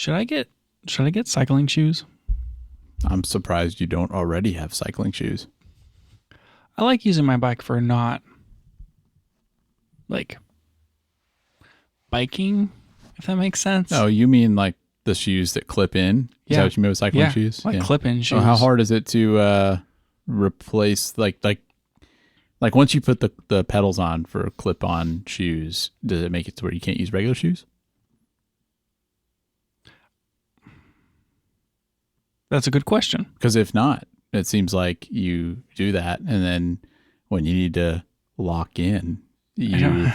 Should I get cycling shoes? I'm surprised you don't already have cycling shoes. I like using my bike for not like biking, if that makes sense. Oh, you mean like the shoes that clip in? Is that what you mean with cycling shoes? Like clip-in shoes. Oh, how hard is it to replace like once you put the pedals on for clip-on shoes, does it make it to where you can't use regular shoes? That's a good question. Because if not, it seems like you do that, and then when you need to lock in, you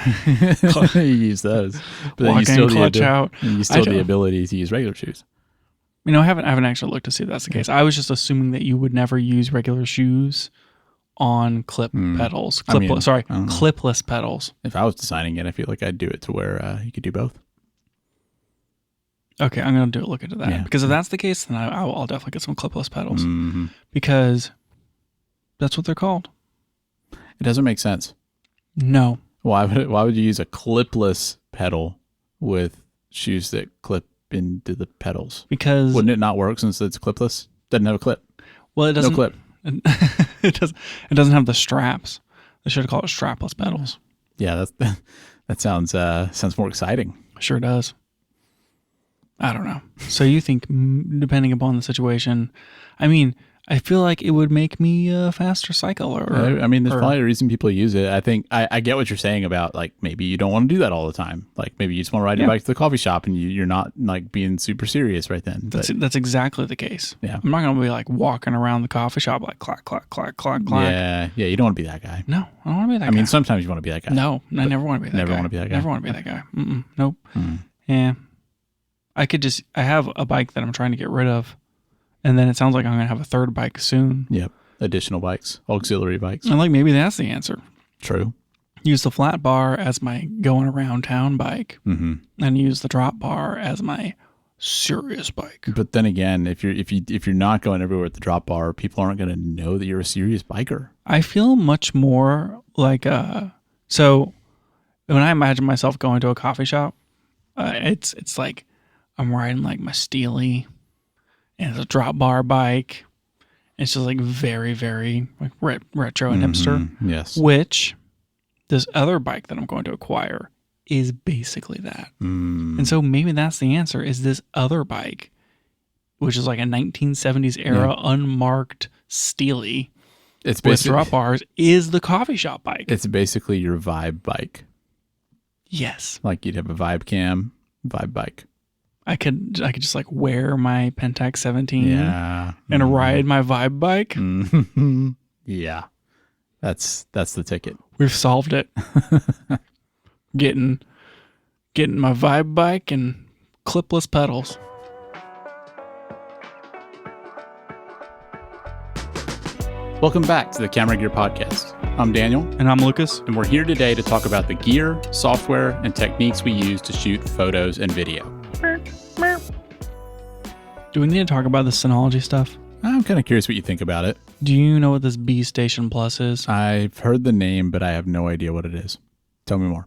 use those. But then Lock in, clutch out. You still have the ability to use regular shoes. You know, I haven't actually looked to see if that's the case. I was just assuming that you would never use regular shoes on pedals. Clipless pedals. If I was designing it, I feel like I'd do it to where you could do both. Okay, I'm going to look into that. Because if that's the case, then I'll definitely get some clipless pedals. Because that's what they're called. It doesn't make sense. No. Why would you use a clipless pedal with shoes that clip into the pedals? Because wouldn't it not work since it's clipless? Doesn't have a clip. Well, it doesn't. No clip. It doesn't have the straps. They should have called it strapless pedals. Yeah, that sounds more exciting. Sure does. I don't know. So you think, depending upon the situation, I mean, I feel like it would make me a faster cycler. There's probably a reason people use it. I think I get what you're saying about like maybe you don't want to do that all the time. Like maybe you just want to ride your bike to the coffee shop and you're not like being super serious right then. That's exactly the case. Yeah, I'm not going to be like walking around the coffee shop like clack, clack, clack, clack, clack. Yeah. You don't want to be that guy. No, I don't want to be that guy. I mean, sometimes you want to be that guy. No, I never want to be that guy. Never want to be that guy. Never want to be that guy. Nope. Yeah. I have a bike that I'm trying to get rid of, and then it sounds like I'm going to have a third bike soon. Yep. Additional bikes, auxiliary bikes. And like maybe that's the answer. True. Use the flat bar as my going around town bike, and use the drop bar as my serious bike. But then again, if you're not going everywhere with the drop bar, people aren't going to know that you're a serious biker. I feel much more like so when I imagine myself going to a coffee shop, it's like I'm riding like my Steely, and it's a drop bar bike. It's just like very, very like retro and hipster. Yes. Which this other bike that I'm going to acquire is basically that. And so maybe that's the answer, is this other bike, which is like a 1970s era unmarked Steely with drop bars, is the coffee shop bike. It's basically your vibe bike. Yes. Like you'd have a vibe cam, vibe bike. I could just like wear my Pentax 17 and ride my vibe bike. Yeah. That's the ticket. We've solved it. Getting my vibe bike and clipless pedals. Welcome back to the Camera Gear Podcast. I'm Daniel. And I'm Lucas. And we're here today to talk about the gear, software, and techniques we use to shoot photos and video. Do we need to talk about the Synology stuff? I'm kind of curious what you think about it. Do you know what this B Station Plus is? I've heard the name, but I have no idea what it is. Tell me more.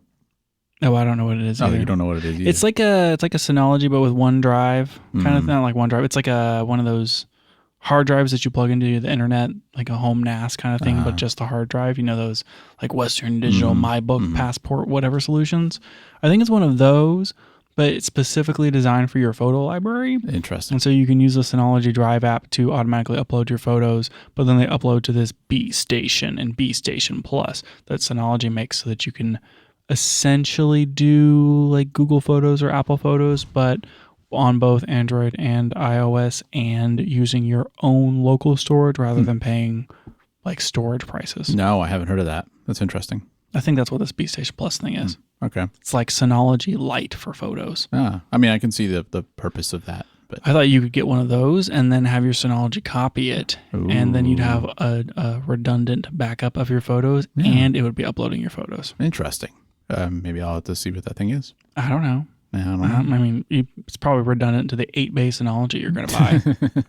Oh, I don't know what it is either. Oh, you don't know what it is either. It's like a Synology, but with OneDrive kind of thing. Not like OneDrive. It's like one of those hard drives that you plug into the internet, like a home NAS kind of thing, but just a hard drive. You know, those like Western Digital, MyBook, Passport, whatever solutions. I think it's one of those, but it's specifically designed for your photo library. Interesting. And so you can use the Synology Drive app to automatically upload your photos, but then they upload to this B Station and B Station Plus that Synology makes so that you can essentially do like Google Photos or Apple Photos, but on both Android and iOS, and using your own local storage rather than paying like storage prices. No, I haven't heard of that. That's interesting. I think that's what this B Station Plus thing is. Okay. It's like Synology Lite for photos. I mean, I can see the purpose of that. But I thought you could get one of those and then have your Synology copy it. Ooh. And then you'd have a redundant backup of your photos, and it would be uploading your photos. Interesting. Maybe I'll have to see what that thing is. I don't know. I mean, it's probably redundant to the 8-bay Synology you're going to buy.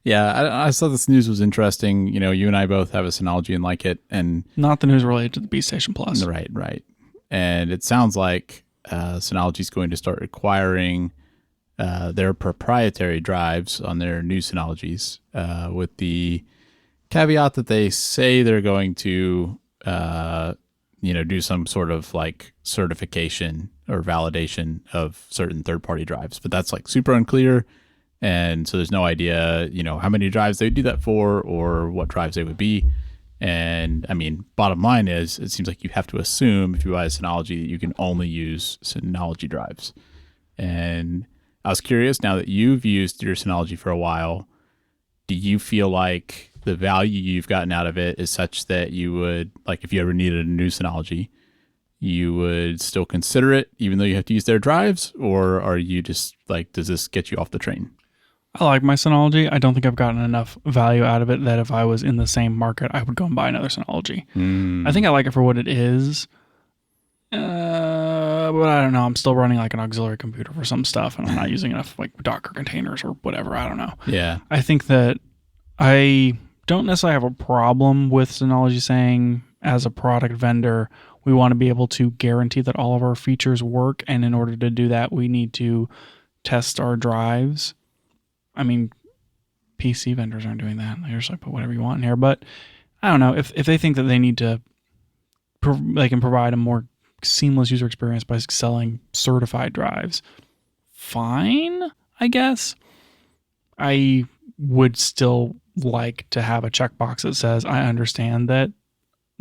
Yeah, I saw this news was interesting. You know, you and I both have a Synology and like it. And not the news related to the B Station Plus. Right. And it sounds like Synology is going to start requiring their proprietary drives on their new Synologies, with the caveat that they say they're going to, do some sort of like certification or validation of certain third-party drives, but that's like super unclear. And so there's no idea, how many drives they would do that for or what drives they would be. And I mean, bottom line is, it seems like you have to assume if you buy a Synology that you can only use Synology drives. And I was curious, now that you've used your Synology for a while, do you feel like the value you've gotten out of it is such that you would, like, if you ever needed a new Synology, you would still consider it even though you have to use their drives? Or are you just like, does this get you off the train? I like my Synology. I don't think I've gotten enough value out of it that if I was in the same market, I would go and buy another Synology. I think I like it for what it is. But I don't know. I'm still running like an auxiliary computer for some stuff, and I'm not using enough like Docker containers or whatever. I don't know. Yeah. I think that I don't necessarily have a problem with Synology saying, as a product vendor, we want to be able to guarantee that all of our features work. And in order to do that, we need to test our drives. I mean, PC vendors aren't doing that. They're just like, put whatever you want in here. But I don't know. If they think that they need to, they can provide a more seamless user experience by selling certified drives, fine, I guess. I would still like to have a checkbox that says, I understand that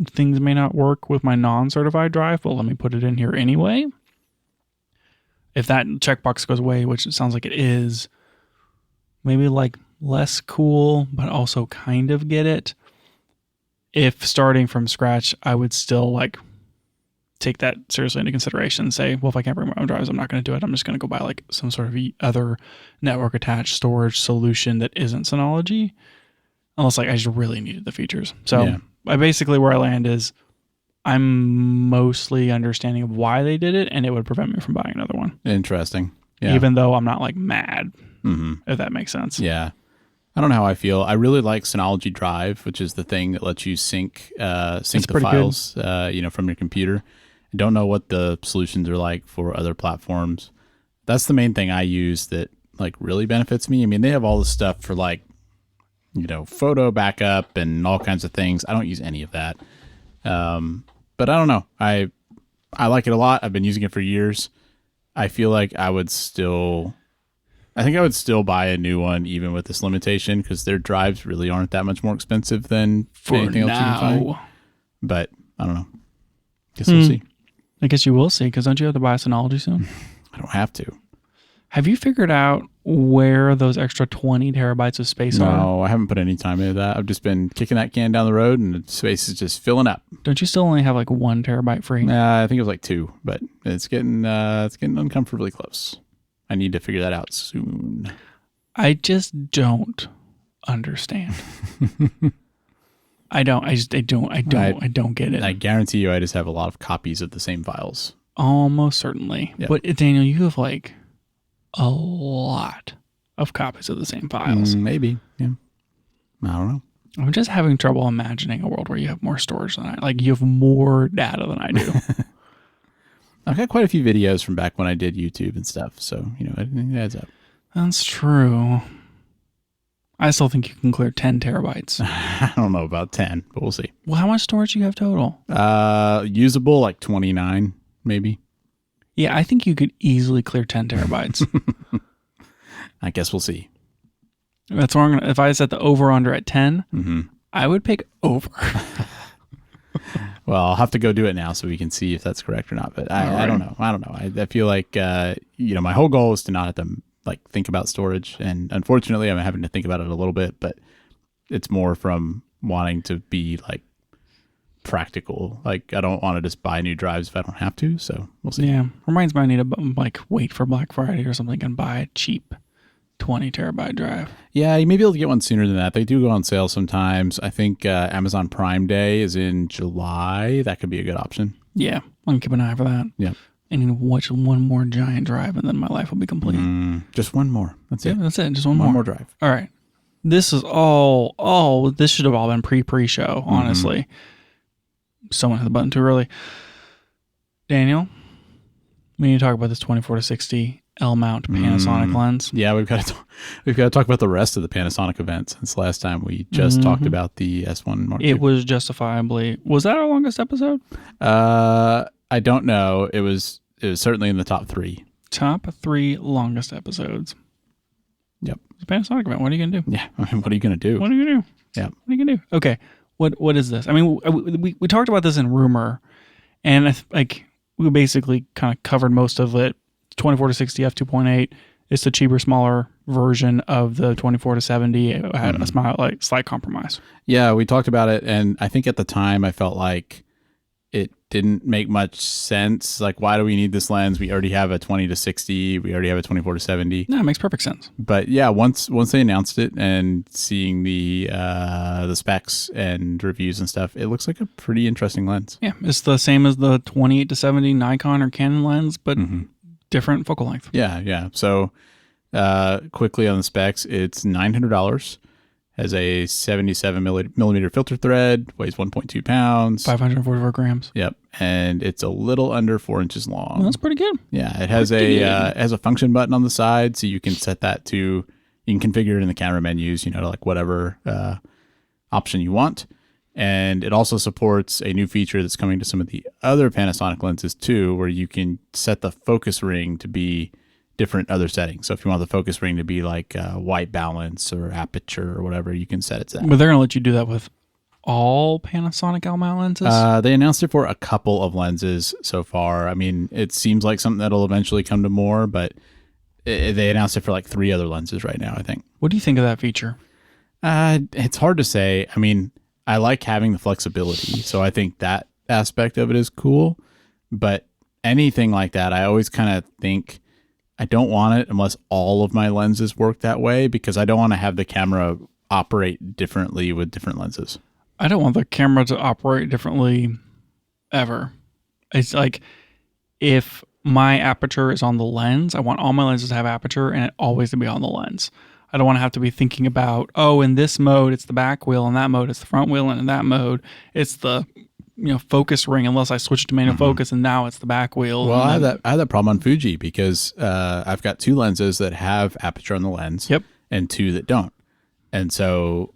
things may not work with my non-certified drive, but let me put it in here anyway. If that checkbox goes away, which it sounds like it is, maybe like less cool, but also kind of get it. If starting from scratch, I would still like take that seriously into consideration and say, well, if I can't bring my own drives, I'm not going to do it. I'm just going to go buy like some sort of other network attached storage solution that isn't Synology, unless like I just really needed the features. So yeah. I basically, where I land is I'm mostly understanding of why they did it, and it would prevent me from buying another one. Interesting. Yeah. Even though I'm not like mad, if that makes sense. Yeah. I don't know how I feel. I really like Synology Drive, which is the thing that lets you sync the files, from your computer. I don't know what the solutions are like for other platforms. That's the main thing I use that like really benefits me. I mean, they have all this stuff for like, photo backup and all kinds of things. I don't use any of that. But I don't know. I like it a lot. I've been using it for years. I feel like I would still buy a new one even with this limitation, because their drives really aren't that much more expensive than anything else you can find. But I don't know. Guess we'll see. I guess you will see, because don't you have to buy a Synology soon? I don't have to. Have you figured out where those extra 20 terabytes of space are? No, I haven't put any time into that. I've just been kicking that can down the road, and the space is just filling up. Don't you still only have like 1 terabyte free? I think it was like 2, but it's getting uncomfortably close. I need to figure that out soon. I just don't understand. I don't get it. I guarantee you I just have a lot of copies of the same files. Almost certainly. Yep. But Daniel, you have like a lot of copies of the same files. Maybe. Yeah. I don't know. I'm just having trouble imagining a world where you have more storage than I. Like, you have more data than I do. I've got quite a few videos from back when I did YouTube and stuff, so it adds up. That's true. I still think you can clear 10 terabytes. I don't know about 10, but we'll see. Well, how much storage do you have total? Usable, like 29, maybe. Yeah, I think you could easily clear 10 terabytes. I guess we'll see. That's where if I set the over-under at 10, I would pick over. Well, I'll have to go do it now so we can see if that's correct or not. But I don't know. I feel like, my whole goal is to not have to think about storage. And unfortunately, I'm having to think about it a little bit, but it's more from wanting to be practical. I don't want to just buy new drives if I don't have to. So we'll see. Yeah. Reminds me I need to wait for Black Friday or something and buy a cheap 20 terabyte drive. Yeah, you may be able to get one sooner than that. They do go on sale sometimes. I think Amazon Prime Day is in July. That could be a good option. Yeah, I can keep an eye for that. Yeah. I need to watch one more giant drive, and then my life will be complete. Just one more. That's it. That's it. Just one more drive. All right. This is all. This should have all been pre-show, honestly. Someone hit the button too early. Daniel, we need to talk about this 24 to 60 L-mount Panasonic lens. Yeah, we've got to talk about the rest of the Panasonic events since last time we just talked about the S1 Mark II. It was justifiably. Was that our longest episode? I don't know. It was certainly in the top 3. Top 3 longest episodes. Yep. It's a Panasonic event. What are you gonna do? Yeah. I mean, what are you gonna do? What are you gonna do? Yeah. What are you gonna do? Okay. What is this? I mean, we talked about this in rumor, and we basically kind of covered most of it. 24 to 60 f2.8. It's the cheaper, smaller version of the 24 to 70. It had a slight compromise. Yeah, we talked about it, and I think at the time I felt like it didn't make much sense. Like, why do we need this lens? We already have a 20 to 60. We already have a 24 to 70. No, it makes perfect sense. But yeah, once they announced it and seeing the specs and reviews and stuff, it looks like a pretty interesting lens. Yeah, it's the same as the 28 to 70 Nikon or Canon lens, but different focal length. Yeah. So quickly on the specs, it's $900. Has a 77 millimeter filter thread, weighs 1.2 pounds. 544 grams. Yep. And it's a little under 4 inches long. Well, that's pretty good. Yeah. It has it has a function button on the side, so you can set that to, you can configure it in the camera menus, to like whatever option you want. And it also supports a new feature that's coming to some of the other Panasonic lenses too, where you can set the focus ring to be different other settings. So if you want the focus ring to be like white balance or aperture or whatever, you can set it to that. But they're going to let you do that with all Panasonic L-mount lenses? They announced it for a couple of lenses so far. I mean, it seems like something that'll eventually come to more, but they announced it for like 3 other lenses right now, I think. What do you think of that feature? It's hard to say. I mean, I like having the flexibility, so I think that aspect of it is cool. But anything like that, I always kind of think I don't want it unless all of my lenses work that way, because I don't want to have the camera operate differently with different lenses. I don't want the camera to operate differently ever. It's like if my aperture is on the lens, I want all my lenses to have aperture and it always to be on the lens. I don't want to have to be thinking about, in this mode, it's the back wheel, in that mode, it's the front wheel, and in that mode, it's the focus ring, unless I switch to manual focus and now it's the back wheel. Well, I have that problem on Fuji because I've got 2 lenses that have aperture on the lens, and 2 that don't. And so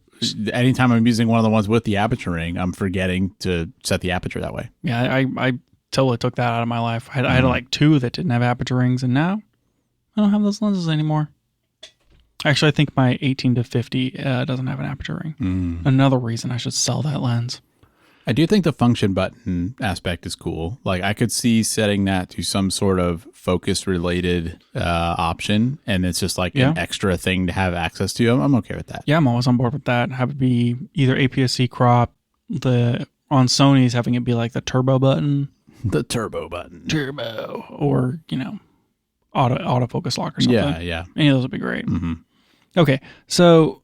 anytime I'm using one of the ones with the aperture ring, I'm forgetting to set the aperture that way. Yeah, I totally took that out of my life. I had like 2 that didn't have aperture rings, and now I don't have those lenses anymore. Actually, I think my 18 to 50 doesn't have an aperture ring. Another reason I should sell that lens. I do think the function button aspect is cool. Like, I could see setting that to some sort of focus related option, and it's just like an extra thing to have access to. I'm okay with that. Yeah, I'm always on board with that. Have it be either APS-C crop, on Sony's having it be like the turbo button. The turbo button. Turbo. Or, autofocus lock or something. Yeah. Any of those would be great. Okay, so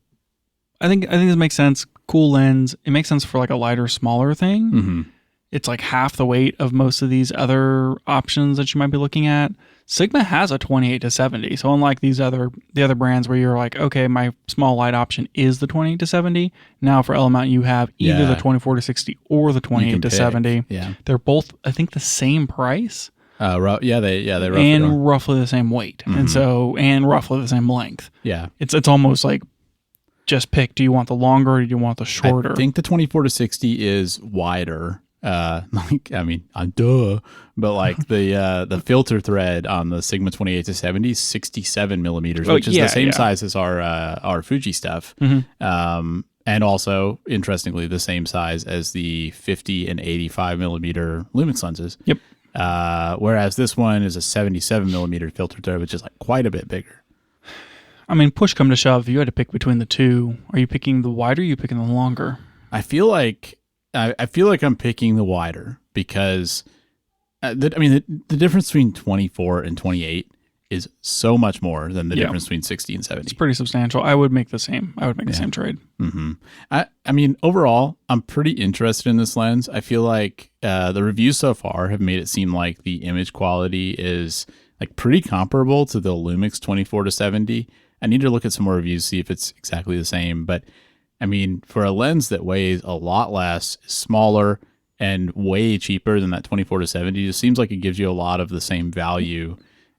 I think this makes sense. Cool lens. It makes sense for like a lighter, smaller thing. It's like half the weight of most of these other options that you might be looking at. Sigma has a 28 to 70. So unlike the other brands where you're like, okay, my small light option is the 28 to 70. Now for L-mount, you have either the 24 to 60 or the 28 to 70. Yeah. They're both, I think, the same price. They roughly and are. roughly the same weight, and roughly the same length. Yeah, it's almost like just pick. Do you want the longer or do you want the shorter? I think the 24 to 60 is wider. But like the filter thread on the Sigma 28 to 70 is 67 millimeters, which is the same size as our Fuji stuff. And also, interestingly, the same size as the 50 and 85 millimeter Lumix lenses. Yep. Whereas this one is a 77 millimeter filter thread, which is like quite a bit bigger. I mean, push come to shove, if you had to pick between the two, are you picking the wider or are you picking the longer? I feel like I'm picking the wider because the difference between 24 and 28 is so much more than the difference between 60 and 70. It's pretty substantial. I would make the same. The same trade. I mean, overall, I'm pretty interested in this lens. I feel like the reviews so far have made it seem like the image quality is like pretty comparable to the Lumix 24 to 70. I need to look at some more reviews, see if it's exactly the same. But I mean, for a lens that weighs a lot less, is smaller, and way cheaper than that 24 to 70, it seems like it gives you a lot of the same value.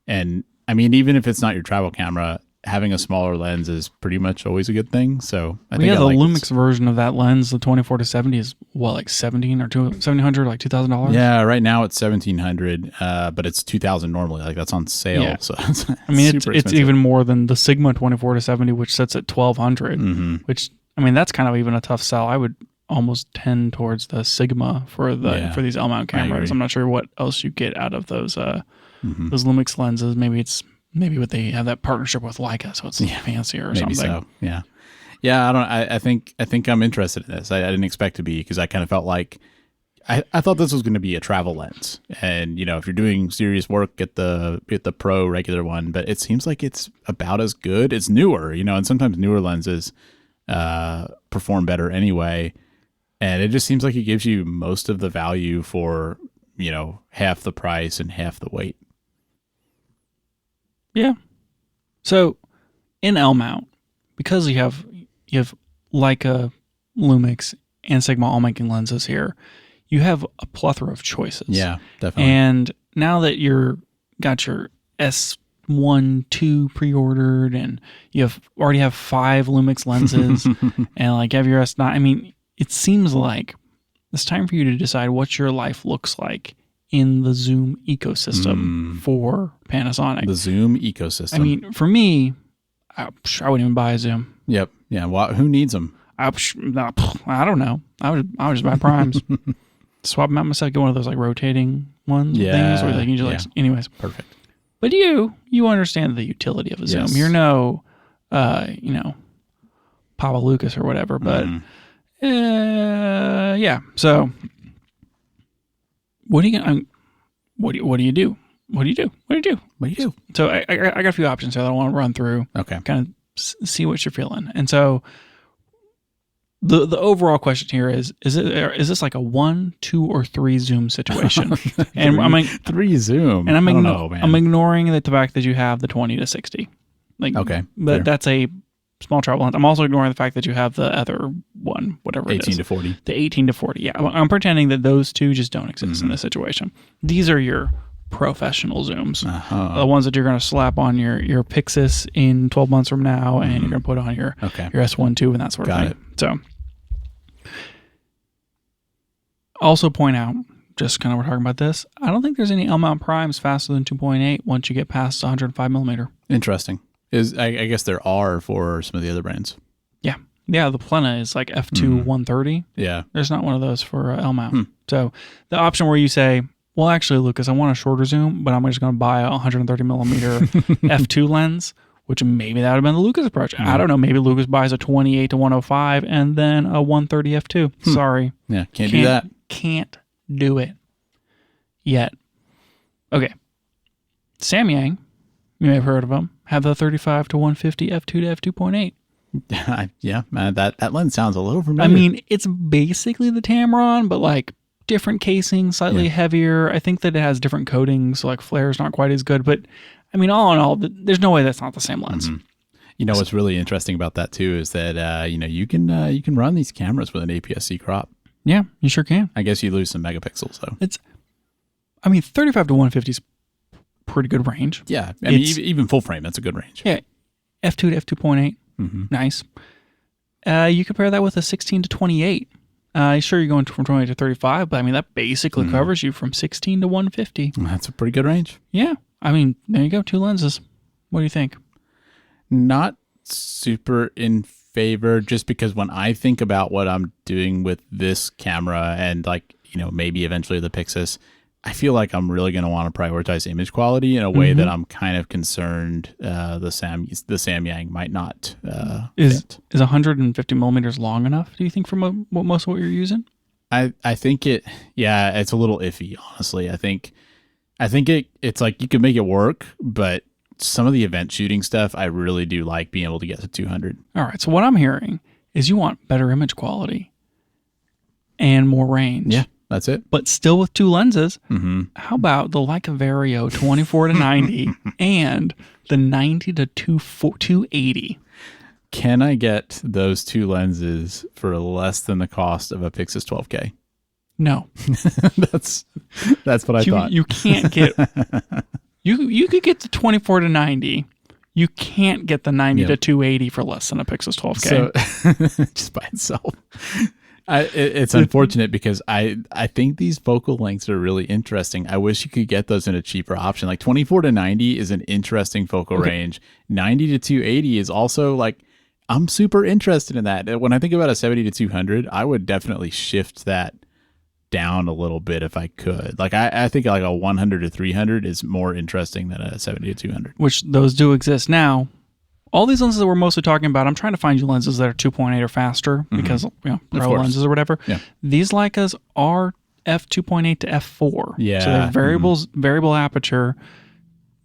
And I mean, even if it's not your travel camera, having a smaller lens is pretty much always a good thing. So I think the like Lumix this. version of that lens, the 24 to 70 is what, like 17 or 1700, like $2,000? Yeah, right now it's $1,700, but it's $2,000 normally. Like that's on sale. Yeah. So it's I mean, super it's expensive. even more than the Sigma 24 to 70, which sits at 1200, which, I mean, that's kind of even a tough sell. I would almost tend towards the Sigma for these L mount cameras. I'm not sure what else you get out of those Lumix lenses. Maybe what they have that partnership with Leica, so it's fancier or Maybe something. So. Yeah. Yeah, I think I'm interested in this. I didn't expect to be, because I kind of felt like I thought this was going to be a travel lens, and if you're doing serious work, get the Pro regular one. But it seems like it's about as good. It's newer, and sometimes newer lenses perform better anyway. And it just seems like it gives you most of the value for half the price and half the weight. Yeah. So in L mount, because you have Leica, Lumix, and Sigma all making lenses here, you have a plethora of choices. Yeah, definitely. And now that got your S1 II pre-ordered, and you already have 5 Lumix lenses, and like you have your S9, I mean, it seems like it's time for you to decide what your life looks like in the Zoom ecosystem for Panasonic. The Zoom ecosystem. I mean, for me, I wouldn't even buy a Zoom. Yep. Yeah. Well, who needs them? I don't know. I would just buy primes. Swap them out myself. Get one of those like rotating ones. Yeah. Things where they can just anyways. Perfect. But you understand the utility of a Zoom. Yes. You're no, Papa Lucas or whatever. But yeah. So what do you do? What do you do? So I got a few options here that I want to run through. Okay. Kind of see what you're feeling. And so the overall question here is this like a 1, 2, or 3 Zoom situation? And 3 Zoom. And man. I'm ignoring the fact that you have the 20 to 60. Like, okay. But that's a small travel lens. I'm also ignoring the fact that you have the other one, whatever it is. 18 to 40. The 18 to 40. Yeah. I'm pretending that those two just don't exist in this situation. These are your professional Zooms. The ones that you're going to slap on your Pixis in 12 months from now, and you're going to put on your S1 II and that sort of thing. So also point out, just kind of we're talking about this, I don't think there's any L mount primes faster than 2.8 once you get past 105 millimeter. Interesting. I guess there are for some of the other brands. Yeah, the Plena is like F2 130. Yeah. There's not one of those for L mount. So the option where you say, well, actually, Lucas, I want a shorter zoom, but I'm just going to buy a 130 millimeter F2 lens, which maybe that would have been the Lucas approach. I don't know. Maybe Lucas buys a 28 to 105 and then a 130 F2. Sorry. Yeah, can't do that. Can't do it yet. Okay. Samyang, you may have heard of them, have the 35 to 150 F2 to F2.8. Yeah, man, that lens sounds a little familiar. I mean, it's basically the Tamron, but like different casing, slightly heavier. I think that it has different coatings, so like flare's not quite as good. But I mean, all in all, there's no way that's not the same lens. What's really interesting about that too is that you can run these cameras with an APS-C crop. Yeah, you sure can. I guess you lose some megapixels though. 35 to 150 is pretty good range. Yeah, I mean, even full frame, that's a good range. Yeah, F2 to F2.8. Nice. You compare that with a 16 to 28. Sure, you're going from 20 to 35, but I mean, that basically covers you from 16 to 150. That's a pretty good range. Yeah. I mean, there you go. 2 lenses. What do you think? Not super in favor, just because when I think about what I'm doing with this camera and maybe eventually the Pixis, I feel like I'm really going to want to prioritize image quality in a way that I'm kind of concerned the Samyang might not fit. Is 150 millimeters long enough, do you think, for most of what you're using? I think it's a little iffy, honestly. I think it's like you can make it work, but some of the event shooting stuff, I really do like being able to get to 200. All right, so what I'm hearing is you want better image quality and more range. Yeah. That's it. But still with 2 lenses. How about the Leica Vario 24 to 90 and the 90 to 280? Can I get those 2 lenses for less than the cost of a Pixis 12K? No. That's what I thought. You can't get You could get the 24 to 90. You can't get the 90 to 280 for less than a Pixel's 12K. So just by itself. It's unfortunate because I think these focal lengths are really interesting. I wish you could get those in a cheaper option. Like 24 to 90 is an interesting focal range. 90 to 280 is also like, I'm super interested in that. When I think about a 70 to 200, I would definitely shift that down a little bit if I could. Like I think like a 100 to 300 is more interesting than a 70 to 200. Which those do exist now. All these lenses that we're mostly talking about, I'm trying to find you lenses that are 2.8 or faster because pro lenses or whatever. Yeah. These Leicas are f2.8 to f4. Yeah. So they're variable aperture,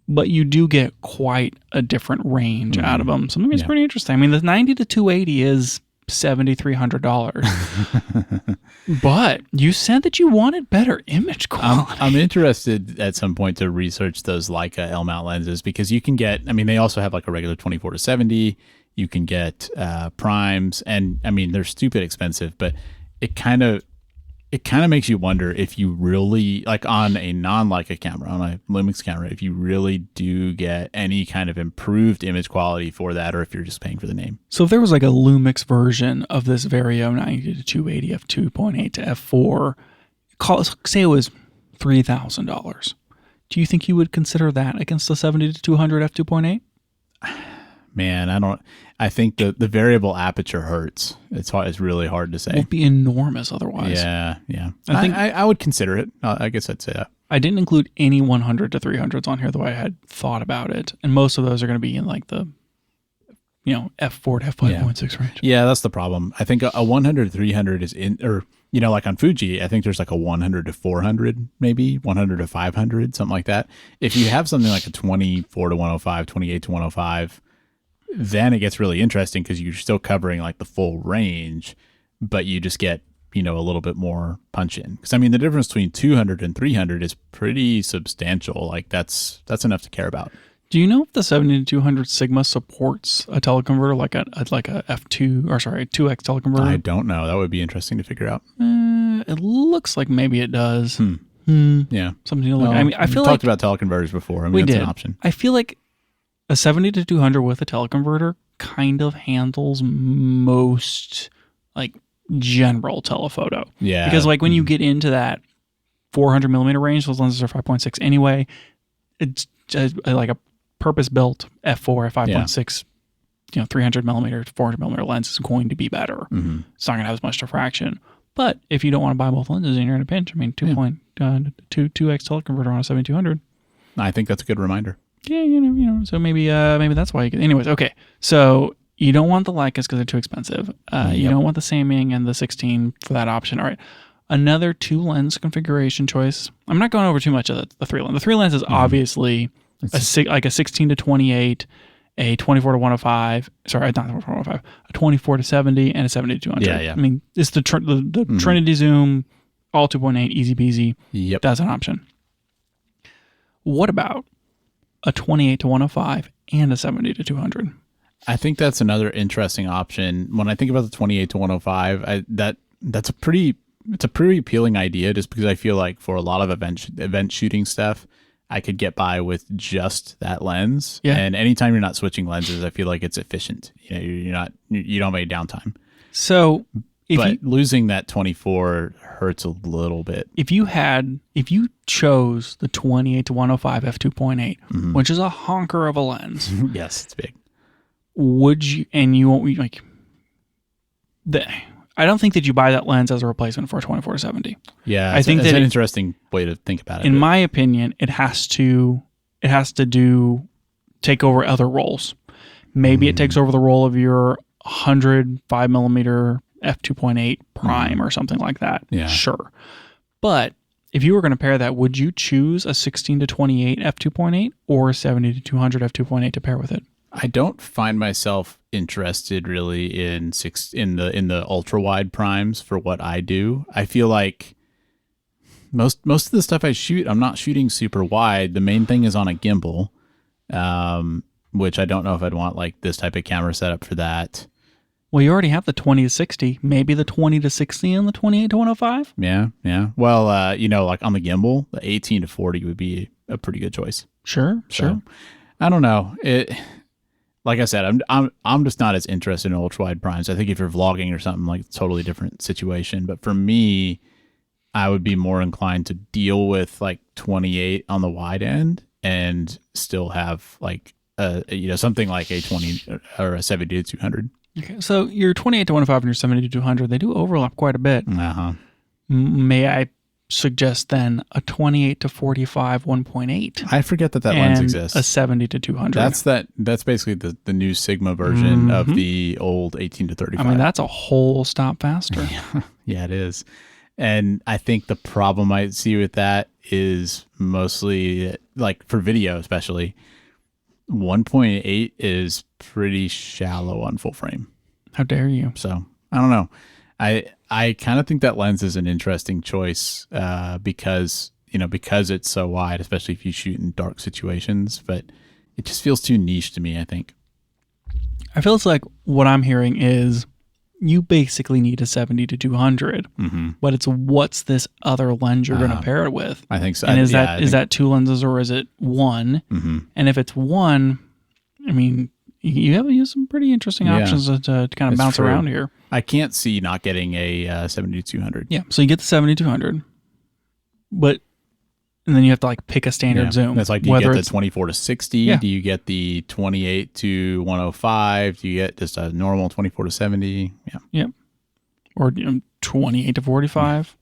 but you do get quite a different range out of them. So maybe it's pretty interesting. I mean, the 90 to 280 is $7,300. But you said that you wanted better image quality. I'm interested at some point to research those Leica L-mount lenses because you can get, I mean, they also have like a regular 24 to 70. You can get primes, and I mean, they're stupid expensive, but it kind of makes you wonder if you really, like on a non-Leica camera, on a Lumix camera, if you really do get any kind of improved image quality for that, or if you're just paying for the name. So if there was like a Lumix version of this Vario 90 to 280 f2.8 to f4, say it was $3,000. Do you think you would consider that against the 70 to 200 f2.8? Man, I think the variable aperture hurts. It's really hard to say. It would be enormous otherwise. Yeah. I would consider it. I guess I'd say that. I didn't include any 100 to 300s on here, though I had thought about it. And most of those are going to be in like the, f4 to f5.6 range. Yeah, that's the problem. I think a 100 to 300 is in, or, like on Fuji, I think there's like a 100 to 400, maybe 100 to 500, something like that. If you have something like a 24 to 105, 28 to 105, then it gets really interesting because you're still covering like the full range, but you just get, a little bit more punch in. Because I mean, the difference between 200 and 300 is pretty substantial. Like that's enough to care about. Do you know if the 70 to 200 Sigma supports a teleconverter like a F2 or sorry, 2X teleconverter? I don't know. That would be interesting to figure out. It looks like maybe it does. Yeah, something to look. I mean, I feel we like talked about teleconverters before. I mean, we that's did. an option. I feel like a 70 to 200 with a teleconverter kind of handles most like general telephoto. Yeah. Because like when you get into that 400 millimeter range, those lenses are 5.6 anyway. It's just like a purpose-built f4 at 5.6, 300 millimeter, 400 millimeter lens is going to be better. It's not going to have as much diffraction. But if you don't want to buy both lenses and you're in a pinch, I mean, 2.2x teleconverter on a 7200. I think that's a good reminder. Yeah, so maybe that's why you get. Anyways, okay. So you don't want the Leicas because they're too expensive. You don't want the Samyang and the 16 for that option. All right. Another 2-lens configuration choice. I'm not going over too much of the 3-lens. The 3-lens is obviously like a 16 to 28, a 24 to 105. Sorry, not 24 to 105. A 24 to 70 and a 70 to 200. Yeah. I mean, it's the Trinity zoom, all 2.8, easy peasy. Yep. That's an option. What about a 28 to 105 and a 70 to 200? I think that's another interesting option. When I think about the 28 to 105, that's a pretty appealing idea just because I feel like for a lot of event shooting stuff, I could get by with just that lens. Yeah. And anytime you're not switching lenses, I feel like it's efficient. You don't have any downtime. So losing that 24 hurts a little bit. If you chose the 28 to 105 f2.8, which is a honker of a lens. Yes, it's big. Would you, and you won't like I don't think that you buy that lens as a replacement for a 24 to 70. Yeah, I think that's that an interesting way to think about it. In my opinion, it has to take over other roles. Maybe it takes over the role of your 105 millimeter f2.8 prime or something like that. Yeah, sure. But if you were going to pair that, would you choose a 16 to 28 f2.8 or a 70 to 200 f2.8 to pair with it? I don't find myself interested really in the ultra wide primes for what I do. I feel like most of the stuff I shoot, I'm not shooting super wide. The main thing is on a gimbal, which I don't know if I'd want like this type of camera setup for that. Well, you already have the 20 to 60, maybe the 20 to 60 and the 28 to 105. Yeah. Well, like on the gimbal, the 18 to 40 would be a pretty good choice. Sure. I don't know. Like I said, I'm just not as interested in ultra wide primes. I think if you're vlogging or something, like, totally different situation. But for me, I would be more inclined to deal with like 28 on the wide end and still have like something like a 20 or a 70 to 200. Okay, so your 28 to 105 and your 70 to 200, they do overlap quite a bit. May I suggest then a 28 to 45 1.8? I forget that lens exists. A 70 to 200. That's basically the new Sigma version of the old 18 to 35. I mean, that's a whole stop faster. Yeah, it is. And I think the problem I see with that is mostly, like, for video especially, 1.8 is pretty shallow on full frame. How dare you? So I don't know. I kind of think that lens is an interesting choice because it's so wide, especially if you shoot in dark situations. But it just feels too niche to me, I think. I feel it's like what I'm hearing is you basically need a 70 to 200, but it's what's this other lens you're going to pair it with? I think so. And is that two lenses or is it one? And if it's one, I mean, you have some pretty interesting options to kind of bounce around here. I can't see not getting a 70 to 200. Yeah, so you get the 70 to 200, and then you have to like pick a standard zoom. That's like, do you get the 24 to 60? Yeah. Do you get the 28 to 105? Do you get just a normal 24 to 70? Yeah. Yep. Or 28 to 45?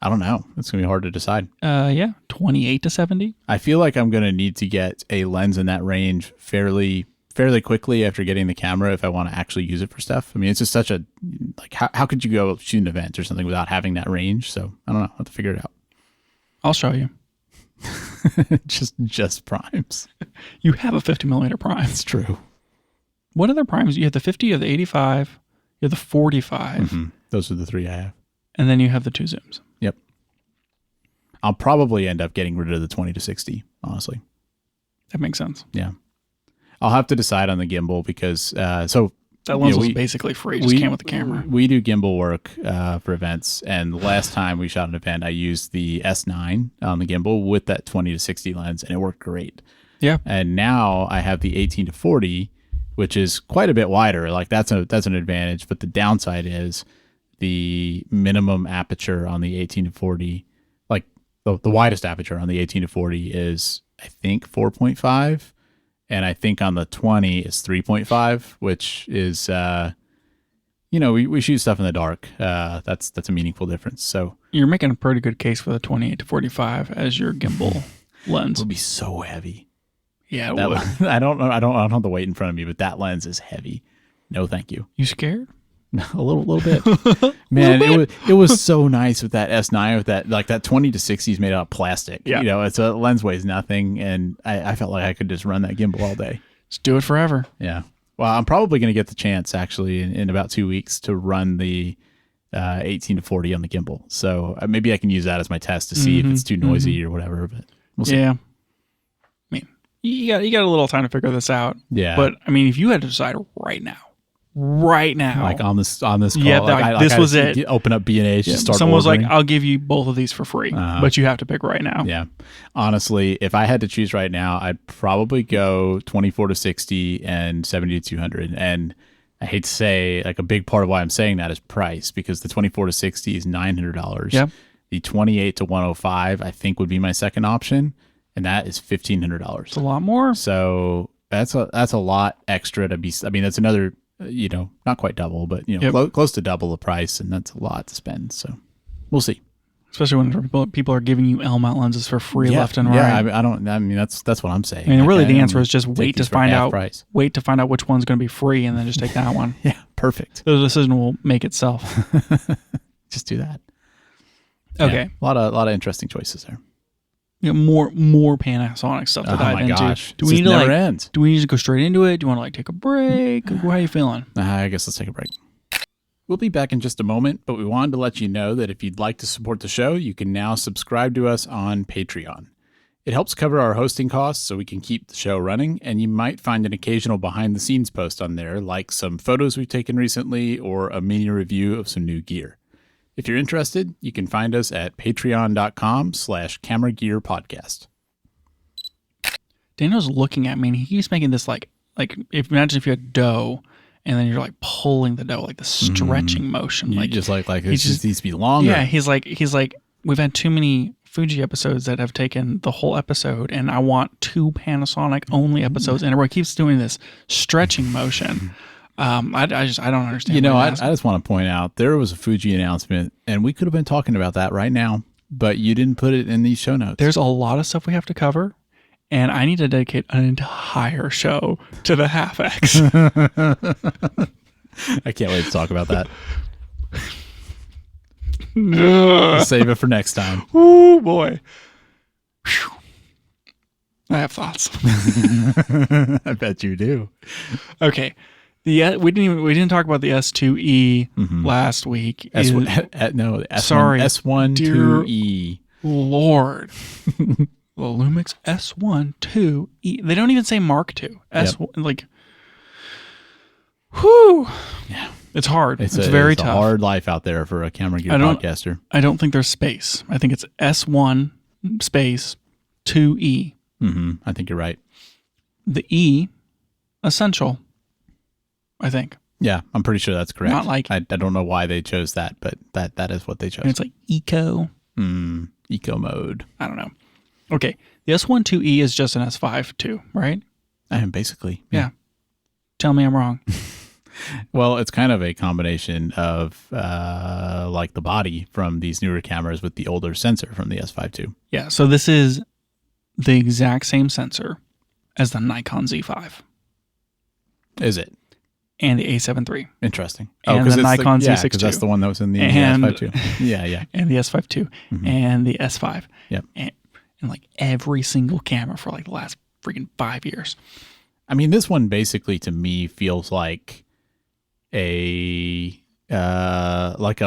I don't know. It's going to be hard to decide. 28 to 70? I feel like I'm going to need to get a lens in that range fairly quickly after getting the camera if I want to actually use it for stuff. I mean, it's just such a, like, how could you go shoot an event or something without having that range? So I don't know. I'll have to figure it out. I'll show you. just primes. You have a 50 millimeter prime. It's true. What other primes? You have the 50, you have the 85, you have the 45. Those are the three I have. And then you have the two zooms. Yep. I'll probably end up getting rid of the 20 to 60, honestly. That makes sense. Yeah. I'll have to decide on the gimbal because, that lens was basically free. It just came with the camera. We do gimbal work for events, and the last time we shot an event, I used the S9 on the gimbal with that 20 to 60 lens, and it worked great. Yeah. And now I have the 18 to 40, which is quite a bit wider. Like, that's an advantage, but the downside is the minimum aperture on the 18 to 40, like the widest aperture on the 18 to 40 is, I think, 4.5. And I think on the 20 is 3.5, which is, we shoot stuff in the dark. That's a meaningful difference. So you're making a pretty good case for the 28 to 45 as your gimbal lens. It would be so heavy. Yeah, it would. I don't know. I don't have the weight in front of me, but that lens is heavy. No, thank you. You scared? A little bit. Man, it was so nice with that S9 with that 20 to 60 is made out of plastic. Yeah. It's a lens weighs nothing, and I felt like I could just run that gimbal all day. Just do it forever. Yeah. Well, I'm probably going to get the chance actually in about 2 weeks to run the 18 to 40 on the gimbal. So maybe I can use that as my test to see if it's too noisy or whatever. But we'll see. Yeah. I mean, you got a little time to figure this out. Yeah. But I mean, if you had to decide right now, like on this call, yeah, this was it. Open up B&H, just start someone ordering. was like, I'll give you both of these for free, but you have to pick right now. Yeah, honestly, if I had to choose right now, I'd probably go 24 to 60 and 70 to 200. And I hate to say, like, a big part of why I'm saying that is price, because the 24 to 60 is $900. Yep. The 28 to 105 I think would be my second option, and that is $1,500. It's a lot more. So that's a lot extra to be. I mean, that's another, not quite double, but close to double the price, and that's a lot to spend. So we'll see. Especially when people are giving you L mount lenses for free left and right. Yeah, I mean that's what I'm saying. I mean, really, the answer is just wait to find out. Price. Wait to find out which one's going to be free, and then just take that one. Yeah, perfect. The decision will make itself. Just do that. Okay, yeah, a lot of interesting choices there. More Panasonic stuff to dive into. Oh my gosh, do we need to end. Do we need to go straight into it? Do you want to take a break? How are you feeling? I guess let's take a break. We'll be back in just a moment, but we wanted to let you know that if you'd like to support the show, you can now subscribe to us on Patreon. It helps cover our hosting costs so we can keep the show running, and you might find an occasional behind-the-scenes post on there, like some photos we've taken recently or a mini review of some new gear. If you're interested, you can find us at patreon.com/cameragearpodcast. Daniel's looking at me and he keeps making this like imagine if you had dough and then you're like pulling the dough, like the stretching motion. You like just like it just needs to be longer. Yeah, he's like, we've had too many Fuji episodes that have taken the whole episode, and I want 2 Panasonic only episodes in a row. He keeps doing this stretching motion. I don't understand. You know, I just want to point out there was a Fuji announcement, and we could have been talking about that right now, but you didn't put it in these show notes. There's a lot of stuff we have to cover, and I need to dedicate an entire show to the Half X. I can't wait to talk about that. We'll save it for next time. Oh boy. Whew. I have thoughts. I bet you do. Okay. We didn't talk about the S2E last week. S1 2E. Lord. The Lumix S1 IIe. They don't even say Mark II. Like, whew. Yeah. It's hard. It's very tough. It's a hard life out there for a camera gear podcaster. I don't think there's space. I think it's S1 space 2E. I think you're right. The E, essential, I think. Yeah, I'm pretty sure that's correct. Not like... I don't know why they chose that, but that is what they chose. And it's like eco. Eco mode. I don't know. Okay. The S1 2E is just an S5 too, right? Basically. Yeah. Tell me I'm wrong. Well, it's kind of a combination of like the body from these newer cameras with the older sensor from the S5 II. Yeah, so this is the exact same sensor as the Nikon Z5. Is it? And the A7 III. Interesting. And the Nikon Z6 II. Because that's the one that was in the S5 II. Yeah. And the S5 II. And the S5. Yep. And like every single camera for like the last freaking 5 years. I mean, this one basically to me feels like a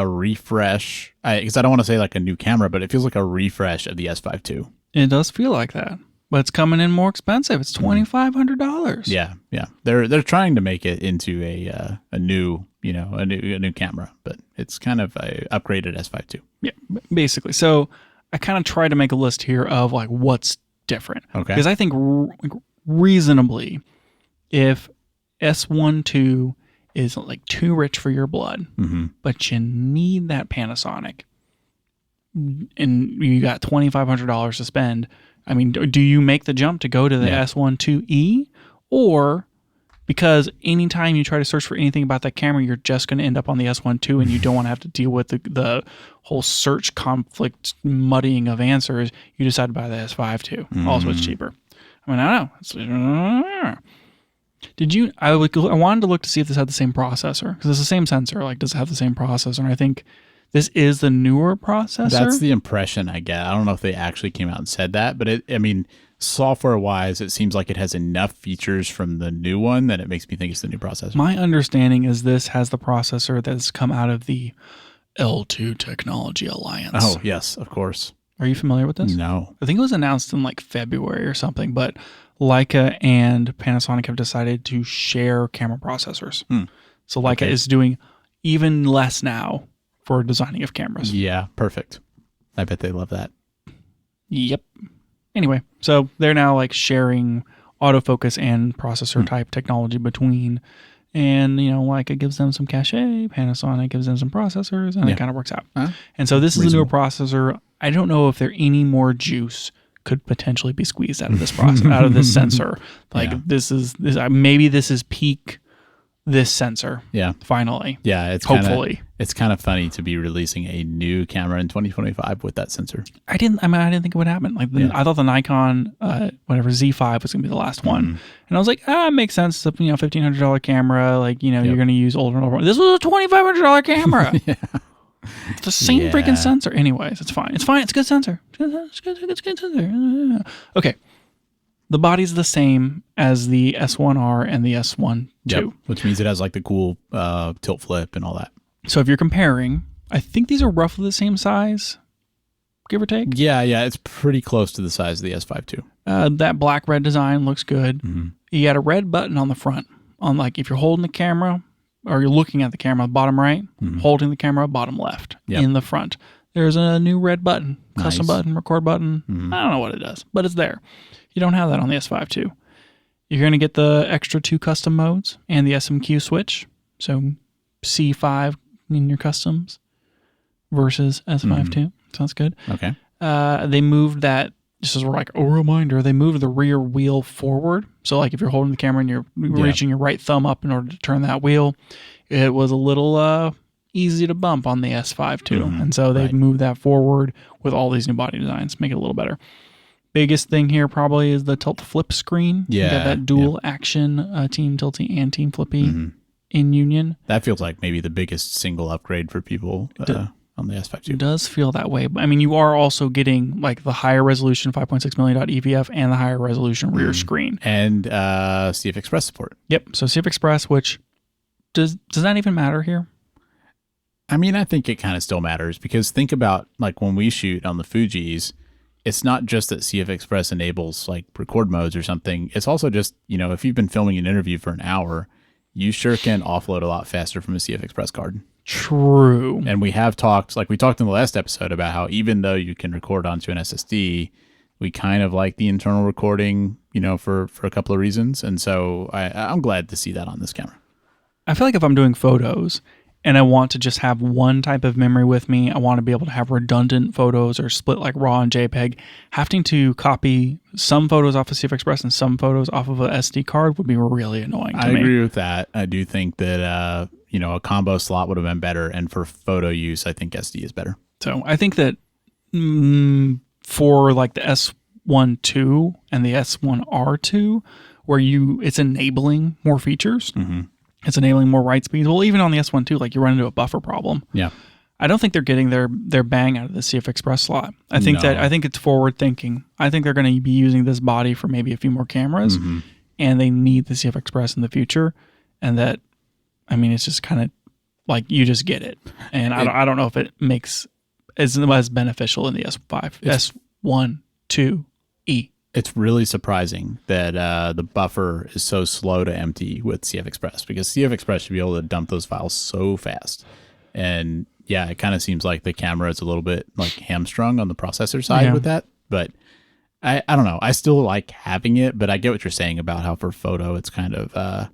refresh, because I don't want to say like a new camera, but it feels like a refresh of the S5 II. It does feel like that, but it's coming in more expensive. It's $2,500. Yeah. They're trying to make it into a new camera, but it's kind of a upgraded S5 II. Yeah, basically. So I kind of tried to make a list here of like what's different. Okay. Because I think reasonably, if S1 II is like too rich for your blood, but you need that Panasonic, and you got $2,500 to spend. I mean, do you make the jump to go to the S1 IIe, or because anytime you try to search for anything about that camera, you're just going to end up on the S1 II, and you don't want to have to deal with the whole search conflict muddying of answers, you decide to buy the S5 II. Also, it's cheaper. I mean, I don't know. I wanted to look to see if this had the same processor, because it's the same sensor. Like, does it have the same processor? And I think this is the newer processor. That's the impression I get. I don't know if they actually came out and said that, but software-wise, it seems like it has enough features from the new one that it makes me think it's the new processor. My understanding is this has the processor that's come out of the L2 Technology Alliance. Oh, yes, of course. Are you familiar with this? No. I think it was announced in like February or something, but Leica and Panasonic have decided to share camera processors. So Leica is doing even less now for designing of cameras. Yeah, perfect. I bet they love that. Yep. Anyway, so they're now like sharing autofocus and processor type technology between, and Leica gives them some cachet, Panasonic gives them some processors, and it kind of works out. And so this is a newer processor. I don't know if there any more juice could potentially be squeezed out of this process, out of this sensor. Like maybe this is peak this sensor. Yeah. Finally. Yeah. It's hopefully it's kind of funny to be releasing a new camera in 2025 with that sensor. I didn't think it would happen. Like I thought the Nikon, Z5 was gonna be the last one, and I was like, it makes sense. It's a $1,500 camera. Like you're gonna use older and older. This was a $2,500 camera. It's the same freaking sensor. Anyways, it's fine. It's fine. It's a good sensor. It's good sensor. Okay. The body's the same as the S1R and the S1 II. Which means it has like the cool tilt flip and all that. So if you're comparing, I think these are roughly the same size, give or take. Yeah. It's pretty close to the size of the S5 II. That black-red design looks good. You got a red button on the front. On like if you're holding the camera or you're looking at the camera, bottom right, holding the camera, bottom left, in the front. There's a new red button, custom button, record button. I don't know what it does, but it's there. You don't have that on the S5 II. You're going to get the extra 2 custom modes and the SMQ switch. So C5 in your customs versus S5 II. Sounds good. Okay. They moved that, just as like a reminder, they moved the rear wheel forward. So like if you're holding the camera and you're reaching your right thumb up in order to turn that wheel, it was a little easy to bump on the S5 II. And so they've moved that forward with all these new body designs, make it a little better. Biggest thing here probably is the tilt flip screen. Yeah. You got that dual action team tilty and team flippy in union. That feels like maybe the biggest single upgrade for people on the S5 II. It does feel that way. But I mean, you are also getting like the higher resolution 5.6 million EVF and the higher resolution rear screen. And CF Express support. Yep. So CF Express, which does that even matter here? I mean, I think it kind of still matters because think about like when we shoot on the Fujis, it's not just that CF Express enables like record modes or something. It's also just, if you've been filming an interview for an hour, you sure can offload a lot faster from a CF Express card. True. And we have talked, like we talked in the last episode about how even though you can record onto an SSD, we kind of like the internal recording, for a couple of reasons. And so I'm glad to see that on this camera. I feel like if I'm doing photos and I want to just have one type of memory with me, I want to be able to have redundant photos or split like RAW and JPEG. Having to copy some photos off of CF Express and some photos off of a SD card would be really annoying to me. I agree with that. I do think that, a combo slot would have been better. And for photo use, I think SD is better. So I think that for like the S1 II and the S1 R2, where it's enabling more features, it's enabling more write speeds. Well, even on the S1 II, like you run into a buffer problem. Yeah. I don't think they're getting their bang out of the CF Express slot. I think it's forward thinking. I think they're going to be using this body for maybe a few more cameras, and they need the CF Express in the future. And that, I mean, it's just kind of like you just get it. And I don't know if it makes as beneficial in the S1 IIe. It's really surprising that the buffer is so slow to empty with CF Express because CF Express should be able to dump those files so fast. And yeah, it kind of seems like the camera is a little bit like hamstrung on the processor side with that. But I don't know. I still like having it, but I get what you're saying about how for photo it's kind of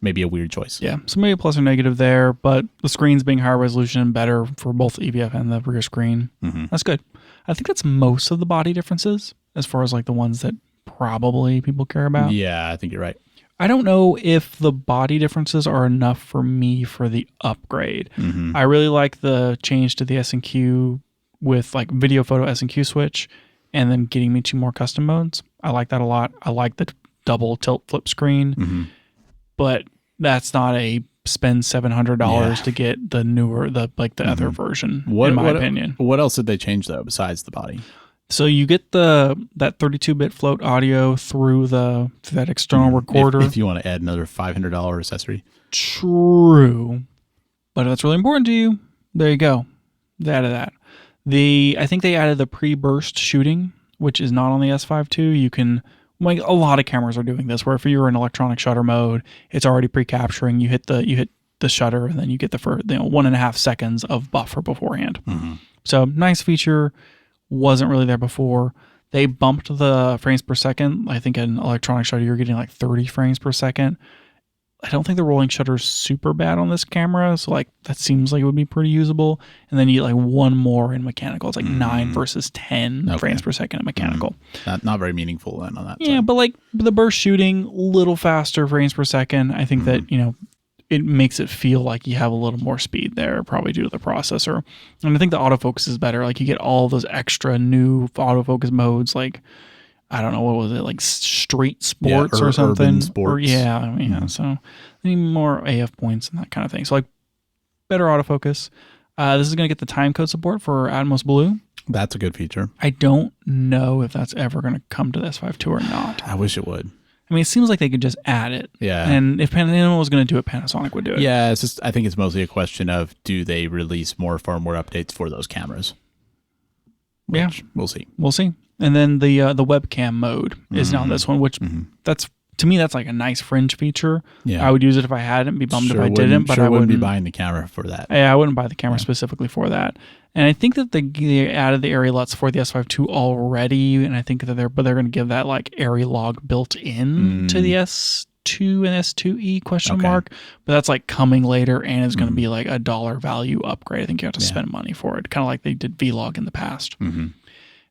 maybe a weird choice. Yeah, so maybe a plus or negative there, but the screens being higher resolution, better for both EVF and the rear screen. That's good. I think that's most of the body differences as far as like the ones that probably people care about. Yeah, I think you're right. I don't know if the body differences are enough for me for the upgrade. I really like the change to the S&Q with like video photo S&Q switch and then getting me 2 more custom modes. I like that a lot. I like the double tilt flip screen, but that's not a spend $700 to get the newer, the other version, in my opinion. What else did they change though besides the body? So you get that 32-bit float audio through that external recorder. If you want to add another $500 accessory. True. But if that's really important to you, there you go. They added that. I think they added the pre-burst shooting, which is not on the S5 II. You can, like a lot of cameras are doing this, where if you're in electronic shutter mode, it's already pre-capturing. You hit the shutter, and then you get the 1.5 seconds of buffer beforehand. So nice feature. Wasn't really there before. They bumped the frames per second. I think in electronic shutter, you're getting like 30 frames per second. I don't think the rolling shutter is super bad on this camera. So like that seems like it would be pretty usable. And then you get like one more in mechanical. It's like 9 versus 10 frames per second in mechanical. Not very meaningful then on that. Yeah, side. but like the burst shooting, little faster frames per second. I think that, it makes it feel like you have a little more speed there, probably due to the processor. And I think the autofocus is better. Like you get all those extra new autofocus modes, like, I don't know, what was it, like street sports or something? Urban sports. So I need more AF points and that kind of thing. So like better autofocus. This is going to get the time code support for Atmos Blue. That's a good feature. I don't know if that's ever going to come to the S5 II or not. I wish it would. I mean, it seems like they could just add it. Yeah. And if anyone was going to do it, Panasonic would do it. Yeah, it's just, I think it's mostly a question of, do they release more firmware updates for those cameras? We'll see. We'll see. And then the webcam mode is now this one, which that's to me, that's like a nice fringe feature. Yeah. I would use it if I hadn't, be bummed if I wouldn't- didn't, but sure I wouldn't be buying the camera for that. Yeah, I wouldn't buy the camera specifically for that. And I think that they added the area LUTs for the S5 II already, and I think that they're going to give that like area log built in to the S2 and S2e question mark. But that's like coming later, and it's going to be like a dollar value upgrade. I think you have to spend money for it, kind of like they did Vlog in the past.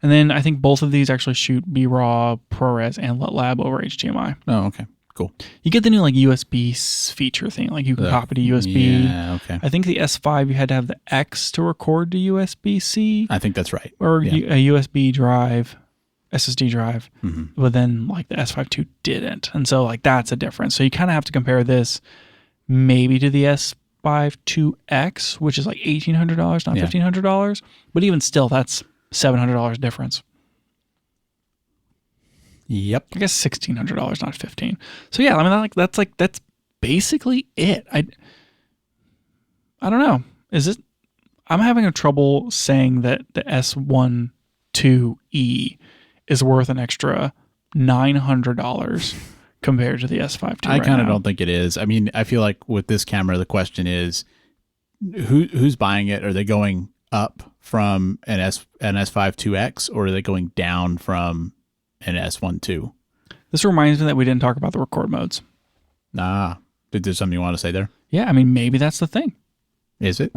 And then I think both of these actually shoot B-RAW, ProRes, and LUTLab over HDMI. Oh, okay. Cool. You get the new like USB feature thing, like you can copy to USB. Yeah, okay. I think the S5 you had to have the X to record to USB-C. I think that's right. Or a USB drive, SSD drive, but then like the S5 II didn't, and so like that's a difference. So you kind of have to compare this maybe to the S5 IIX, which is like $1,800, not $1,500, but even still, that's $700 difference. Yep. I guess $1,600, not $1,500. So yeah, I mean that's basically it. I don't know. Is it? I'm having a trouble saying that the S1 IIe is worth an extra $900 compared to the S5 II. I kind of don't think it is. I mean, I feel like with this camera, the question is, who's buying it? Are they going up from an S5 IIX, or are they going down from an S1 II? This reminds me that we didn't talk about the record modes. Is there something you want to say there? Yeah, I mean, maybe that's the thing. Is it?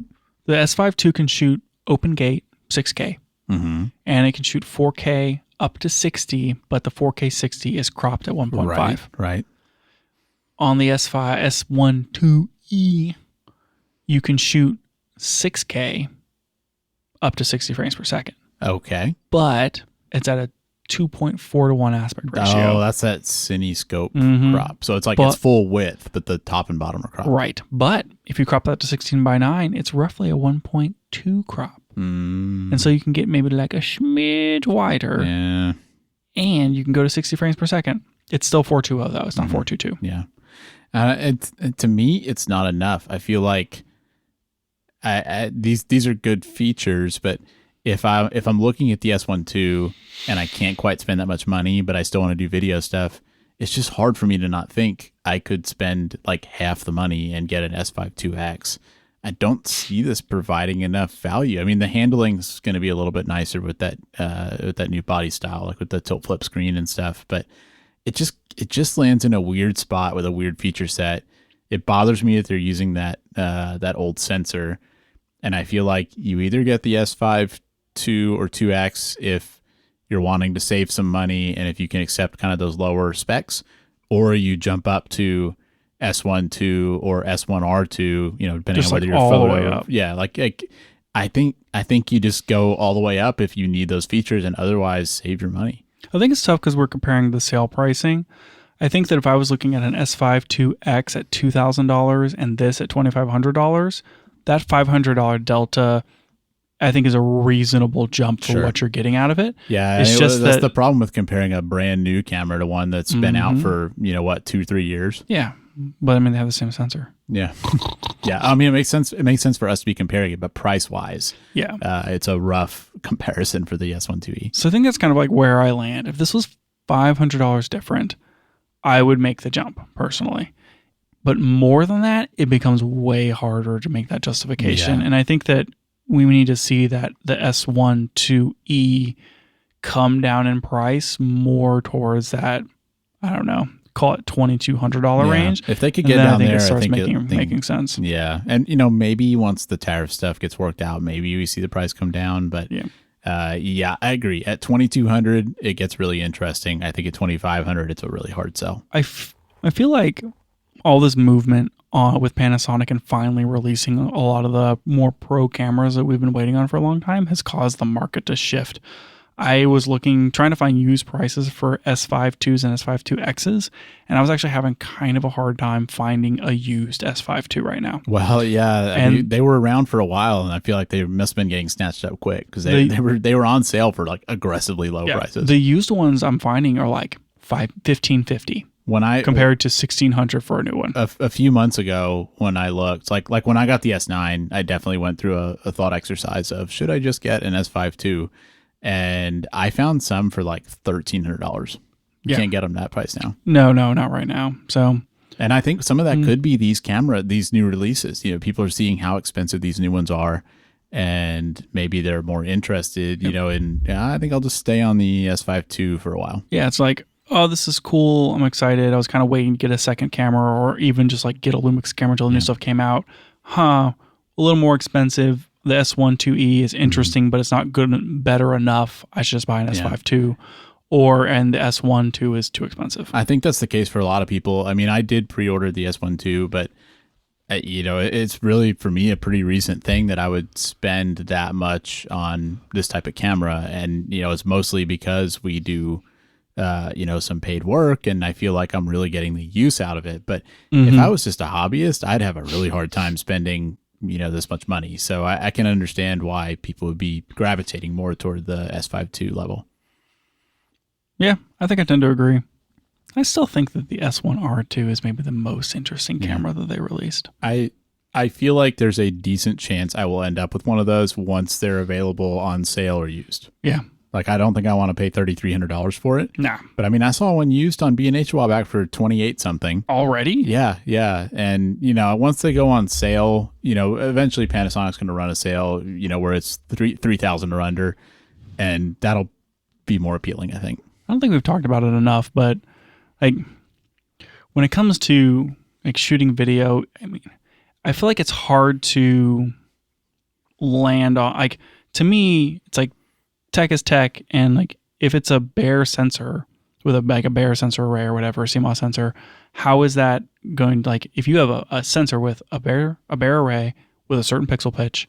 The S5 II can shoot open gate 6K, and it can shoot 4K up to 60, but the 4K 60 is cropped at 1.5. Right. On the S1 IIe, you can shoot 6K up to 60 frames per second. Okay. But it's at a 2.4 to 1 aspect ratio. Oh, that's that CineScope crop. So it's like it's full width, but the top and bottom are cropped. Right. But if you crop that to 16:9, it's roughly a 1.2 crop. And so you can get maybe like a smidge wider. Yeah. And you can go to 60 frames per second. It's still 420 though. It's not 422. Yeah. To me, it's not enough. I feel like these are good features, but if I'm looking at the S1 II and I can't quite spend that much money, but I still want to do video stuff, it's just hard for me to not think I could spend like half the money and get an S5 IIX. I don't see this providing enough value. I mean, the handling's going to be a little bit nicer with that new body style, like with the tilt flip screen and stuff, but it just lands in a weird spot with a weird feature set. It bothers me that they're using that old sensor, and I feel like you either get the S5 II or 2X if you're wanting to save some money and if you can accept kind of those lower specs, or you jump up to S1 II or S1R2, you know, depending just on whether like you're all photo. the way up. Yeah, like I think you just go all the way up if you need those features, and otherwise save your money. I think it's tough because we're comparing the sale pricing. I think that if I was looking at an S5 IIX at $2,000 and this at $2,500, that $500 delta, I think, is a reasonable jump for what you're getting out of it. Yeah, it's just that's the problem with comparing a brand new camera to one that's been out for 2-3 years. Yeah, but I mean they have the same sensor. Yeah, yeah. I mean it makes sense. It makes sense for us to be comparing it, but price wise, it's a rough comparison for the S1 IIe. So I think that's kind of like where I land. If this was $500 different, I would make the jump personally. But more than that, it becomes way harder to make that justification. Yeah. And I think that we need to see that the S1 IIe come down in price more towards that, I don't know, call it $2,200 range. If they could get down there, it starts I think making sense. Yeah. And, maybe once the tariff stuff gets worked out, maybe we see the price come down. But I agree. At $2,200, it gets really interesting. I think at $2,500, it's a really hard sell. I feel like all this movement with Panasonic and finally releasing a lot of the more pro cameras that we've been waiting on for a long time has caused the market to shift. I was trying to find used prices for S5 IIs and S5 IIXs, and I was actually having kind of a hard time finding a used S5 II right now. Well, yeah, I mean, they were around for a while, and I feel like they must have been getting snatched up quick because they were on sale for like aggressively low prices. The used ones I'm finding are like $1,550 compared to $1,600 for a new one. A few months ago, when I looked, like when I got the S9, I definitely went through a thought exercise of should I just get an S5 II. And I found some for like $1,300. You can't get them that price now. No, not right now. So, and I think some of that could be these new releases. You know, people are seeing how expensive these new ones are, and maybe they're more interested, you know, in, I think I'll just stay on the S5 II for a while. Yeah, it's like, oh, this is cool. I'm excited. I was kind of waiting to get a second camera or even just like get a Lumix camera until the new stuff came out. A little more expensive. The S1 IIe is interesting, but it's not better enough. I should just buy an S5 II. And the S1 II is too expensive. I think that's the case for a lot of people. I mean, I did pre-order the S1 II, but you know, it's really, for me, a pretty recent thing that I would spend that much on this type of camera. And, you know, it's mostly because we do, you know, some paid work, and I feel like I'm really getting the use out of it. But if I was just a hobbyist, I'd have a really hard time spending, you know, this much money. So I can understand why people would be gravitating more toward the S5 II level. Yeah, I think I tend to agree. I still think that the S1R2 is maybe the most interesting camera that they released. I feel like there's a decent chance I will end up with one of those once they're available on sale or used. Yeah. Like, I don't think I want to pay $3,300 for it. Nah. But I mean, I saw one used on B&H a while back for 28 something. Already? Yeah. And, you know, once they go on sale, you know, eventually Panasonic's going to run a sale, you know, where it's 3,000 or under, and that'll be more appealing, I think. I don't think we've talked about it enough, but like when it comes to like shooting video, I mean, I feel like it's hard to land on, like, to me, it's like tech is tech. And like, if it's a bare sensor with a bare sensor array or whatever, CMOS sensor, how is that going to, like, if you have a sensor with a bare array with a certain pixel pitch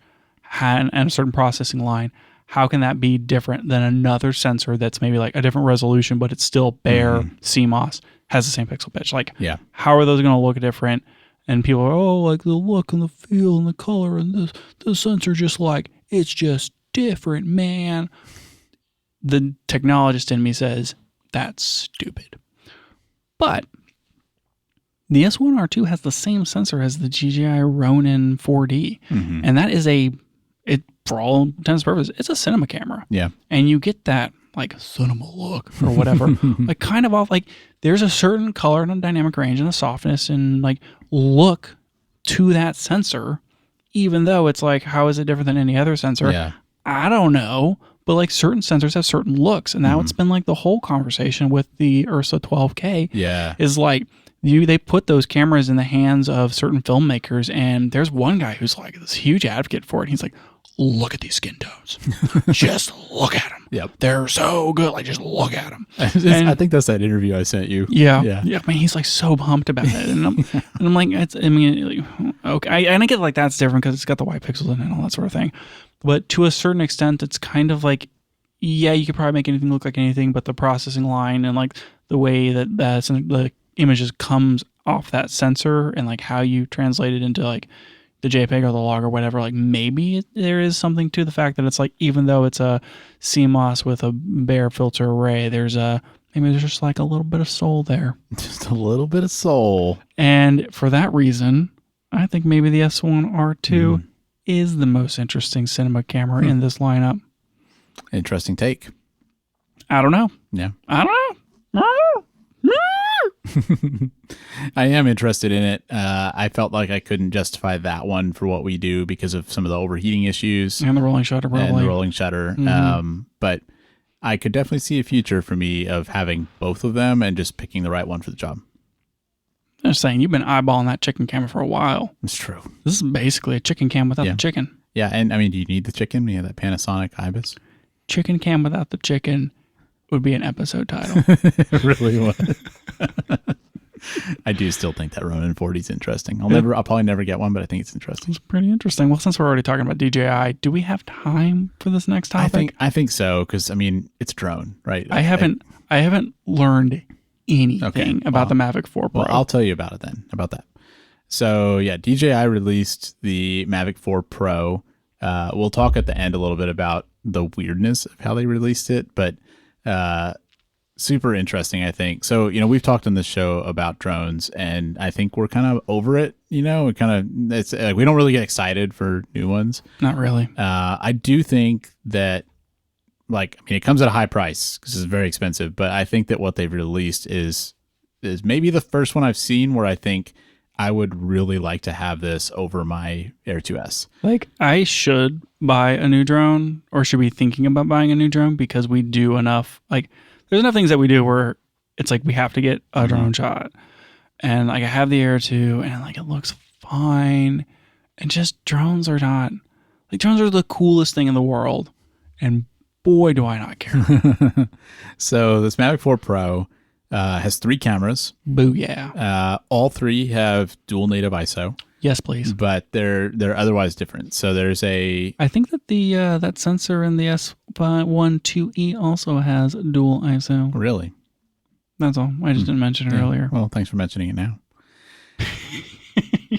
and a certain processing line, how can that be different than another sensor that's maybe like a different resolution, but it's still bare CMOS, has the same pixel pitch? Like, how are those going to look different? And people are, oh, like the look and the feel and the color and the sensor, just like, it's just different, man. The technologist in me says, that's stupid. But the S1R2 has the same sensor as the DJI Ronin 4D. And that is for all intents and purposes, it's a cinema camera. Yeah. And you get that like cinema look or whatever, like kind of off, like there's a certain color and a dynamic range and a softness and like look to that sensor, even though it's like, how is it different than any other sensor? Yeah. I don't know. But like certain sensors have certain looks. And now it's been like the whole conversation with the Ursa 12K is like, they put those cameras in the hands of certain filmmakers, and there's one guy who's like this huge advocate for it. He's like, look at these skin tones. Just look at them. Yep. They're so good. Like, just look at them. I think that's that interview I sent you. Yeah. I mean, he's like so pumped about it. And I'm like, okay. And I get like that's different because it's got the white pixels in it and all that sort of thing. But to a certain extent, it's kind of like, yeah, you could probably make anything look like anything, but the processing line and like the way that the images comes off that sensor and like how you translate it into like the JPEG or the log or whatever, like maybe there is something to the fact that it's like, even though it's a CMOS with a bare filter array, maybe there's just like a little bit of soul there. Just a little bit of soul. And for that reason, I think maybe the S1R2 is the most interesting cinema camera in this lineup. Interesting take. I don't know. Yeah. I don't know. I am interested in it. I felt like I couldn't justify that one for what we do because of some of the overheating issues. And the rolling shutter, probably. And the rolling shutter. But I could definitely see a future for me of having both of them and just picking the right one for the job. I'm just saying, you've been eyeballing that chicken camera for a while. It's true. This is basically a chicken cam without the chicken. Yeah, and I mean, do you need the chicken? You have that Panasonic IBIS. Chicken cam without the chicken would be an episode title. It really would. I do still think that Ronin 40 is interesting. I'll probably never get one, but I think it's interesting. It's pretty interesting. Well, since we're already talking about DJI, do we have time for this next topic? I think so, because I mean, it's drone, right? I haven't learned anything about the Mavic 4 Pro. Well, I'll tell you about it then. About that. So yeah, DJI released the Mavic 4 Pro. We'll talk at the end a little bit about the weirdness of how they released it, but super interesting, I think. So, you know, we've talked on this show about drones, and I think we're kind of over it. You know, we don't really get excited for new ones. Not really. I do think that like, I mean, it comes at a high price because it's very expensive, but I think that what they've released is maybe the first one I've seen where I think I would really like to have this over my Air 2S. Like, I should buy a new drone, or should be thinking about buying a new drone, because we do enough. Like, there's enough things that we do where it's like we have to get a drone shot. And like, I have the Air 2, and like, it looks fine. And just drones are not, like, drones are the coolest thing in the world. And boy, do I not care. So this Mavic 4 Pro has 3 cameras. Booyah. All 3 have dual native ISO. Yes, please. But they're otherwise different. So there's I think that the that sensor in the S1 IIe also has dual ISO. Really? That's all. I just didn't mention it earlier. Well, thanks for mentioning it now.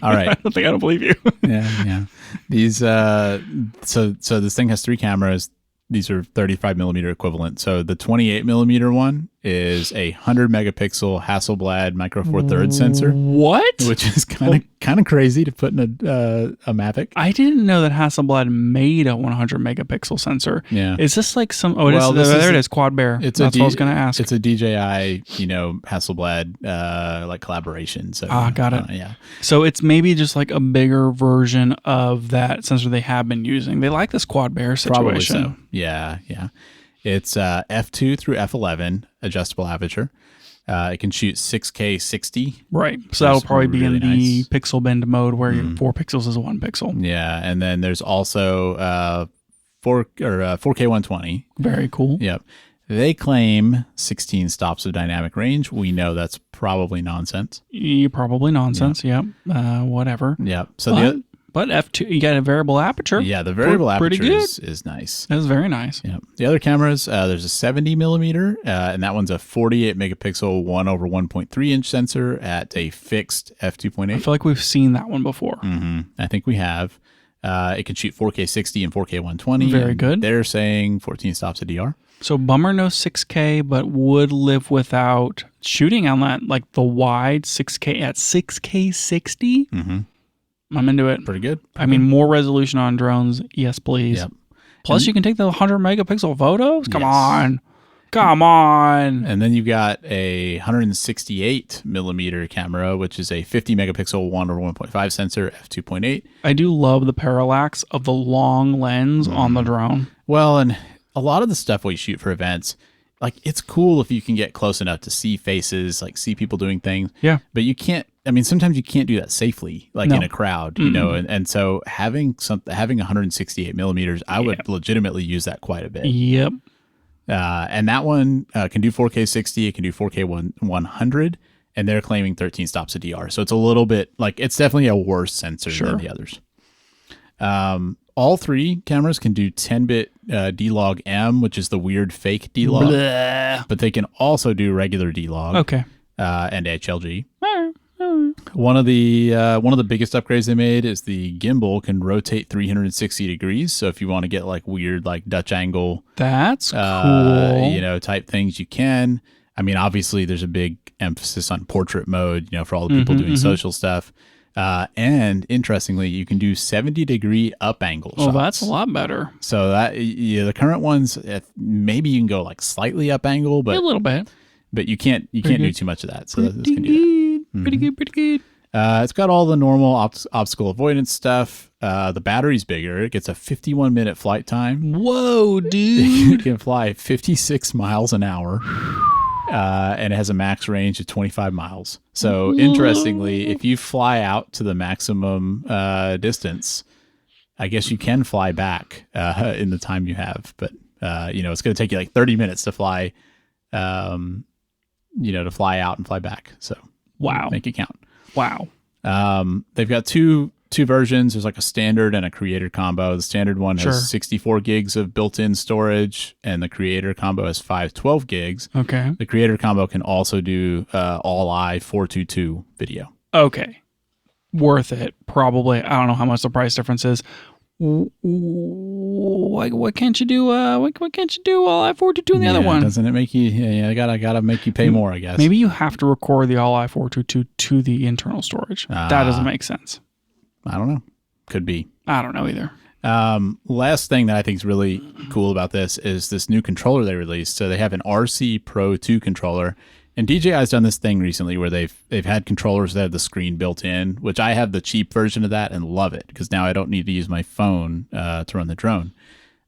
All right. I don't believe you. Yeah. These so this thing has 3 cameras. These are 35 millimeter equivalent. So the 28 millimeter one is a 100 megapixel Hasselblad Micro Four Thirds sensor. What? Which is kind of crazy to put in a Mavic. I didn't know that Hasselblad made a 100 megapixel sensor. Yeah. Is this like some? Oh, there it is. Quad Bear. That's what I was going to ask. It's a DJI, Hasselblad like collaboration. So got it. Yeah. So it's maybe just like a bigger version of that sensor they have been using. They like this Quad Bear situation. Probably so. Yeah. It's f2 through f11 adjustable aperture. It can shoot 6K 60. Right. So that'll probably be really in the pixel bend mode where 4 pixels is 1 pixel. Yeah, and then there's also 4K 120. Very cool. Yep. They claim 16 stops of dynamic range. We know that's probably nonsense. Probably nonsense. Yep. Whatever. Yep. So but f2, you got a variable aperture. Yeah, the variable pretty aperture good. is nice. That's very nice. Yeah. The other cameras, there's a 70 millimeter, and that one's a 48 megapixel 1/1.3 inch sensor at a fixed f2.8. I feel like we've seen that one before. I think we have. It can shoot 4K 60 and 4K 120. Very good. They're saying 14 stops of DR. So bummer no 6K, but would live without shooting on that, like the wide 6K at 6K 60. I'm into it. Pretty good. I mean, more resolution on drones. Yes, please. Yep. Plus, you can take the 100 megapixel photos. Come on. And then you've got a 168 millimeter camera, which is a 50 megapixel 1/1.5 sensor, f2.8. I do love the parallax of the long lens on the drone. Well, and a lot of the stuff we shoot for events, like, it's cool if you can get close enough to see faces, like see people doing things. Yeah. But you can't, I mean, sometimes you can't do that safely, like in a crowd, and so having 168 millimeters, I would legitimately use that quite a bit. Yep. And that one can do 4K 60, it can do 4K 100, and they're claiming 13 stops of DR. So it's a little bit, like, it's definitely a worse sensor than the others. All 3 cameras can do 10-bit D-Log M, which is the weird fake D-Log. Blah. But they can also do regular D-Log. Okay. And HLG. One of the biggest upgrades they made is the gimbal can rotate 360 degrees. So if you want to get like weird, like Dutch angle, that's cool. Type things, you can. I mean, obviously there's a big emphasis on portrait mode, for all the people doing social stuff. And interestingly, you can do 70-degree up angle shots. Oh, that's a lot better. So that the current ones, maybe you can go like slightly up angle, but a little bit. But you can't do too much of that. So this can do that. Pretty good. It's got all the normal obstacle avoidance stuff. The battery's bigger. It gets a 51-minute flight time. Whoa, dude! It can fly 56 miles an hour. And it has a max range of 25 miles. So interestingly, if you fly out to the maximum distance, I guess you can fly back in the time you have. But it's going to take you like 30 minutes to fly, to fly out and fly back. So wow, make it count. Wow. They've got two versions. There's like a standard and a creator combo. The standard one has 64 gigs of built-in storage, and the creator combo has 512 gigs. Okay. The creator combo can also do all-eye 422 video. Okay. Worth it, probably. I don't know how much the price difference is. What can't you do? What can't you do? All I-422 in the other one. Doesn't it make you? Yeah, I gotta make you pay more, I guess. Maybe you have to record the all I-422 to the internal storage. That doesn't make sense. I don't know. Could be. I don't know either. Last thing that I think is really cool about this is this new controller they released. So they have an RC Pro 2 controller, and DJI's done this thing recently where they've had controllers that have the screen built in, which I have the cheap version of that and love it because now I don't need to use my phone to run the drone.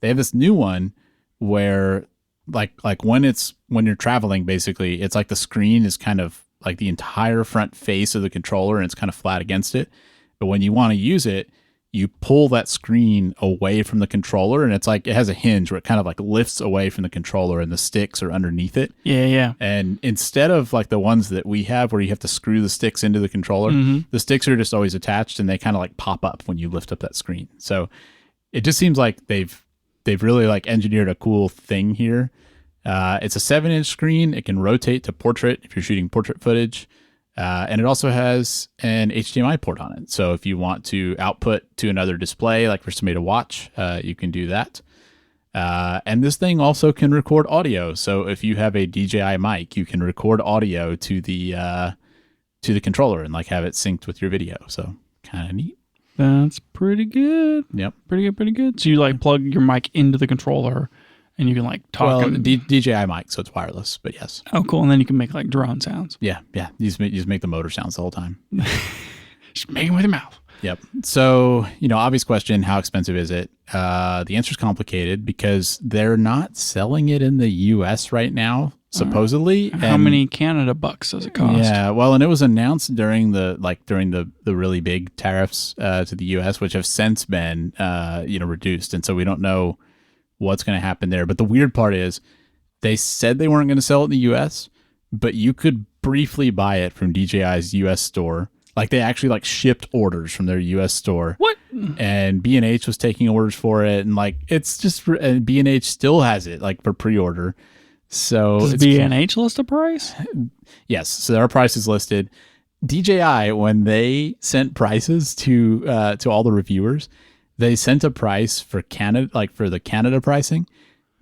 They have this new one where like when you're traveling, basically it's like the screen is kind of like the entire front face of the controller and it's kind of flat against it. But when you want to use it, you pull that screen away from the controller and it's like it has a hinge where it kind of like lifts away from the controller and the sticks are underneath it. Yeah. And instead of like the ones that we have where you have to screw the sticks into the controller, the sticks are just always attached and they kind of like pop up when you lift up that screen. So it just seems like they've really like engineered a cool thing here. It's a 7-inch screen. It can rotate to portrait if you're shooting portrait footage. And it also has an HDMI port on it. So if you want to output to another display, like for somebody to watch, you can do that. And this thing also can record audio. So if you have a DJI mic, you can record audio to the controller and like have it synced with your video. So kind of neat. That's pretty good. Yep. Pretty good. So you like plug your mic into the controller and you can like talk. Well, DJI mic, so it's wireless, but yes. Oh, cool. And then you can make like drone sounds. Yeah. You just make the motor sounds the whole time. Just make them with your mouth. Yep. So, obvious question, how expensive is it? The answer is complicated because they're not selling it in the US right now, supposedly. How many Canada bucks does it cost? Yeah. Well, and it was announced during the really big tariffs to the US, which have since been reduced. And so we don't know what's going to happen there. But the weird part is they said they weren't going to sell it in the US, but you could briefly buy it from DJI's US store. Like they actually like shipped orders from their US store. What? And B&H was taking orders for it. And like, it's just, and B&H still has it like for pre-order. So does B&H list a price? Yes. So there are prices listed. DJI, when they sent prices to all the reviewers, they sent a price for Canada, like for the Canada pricing,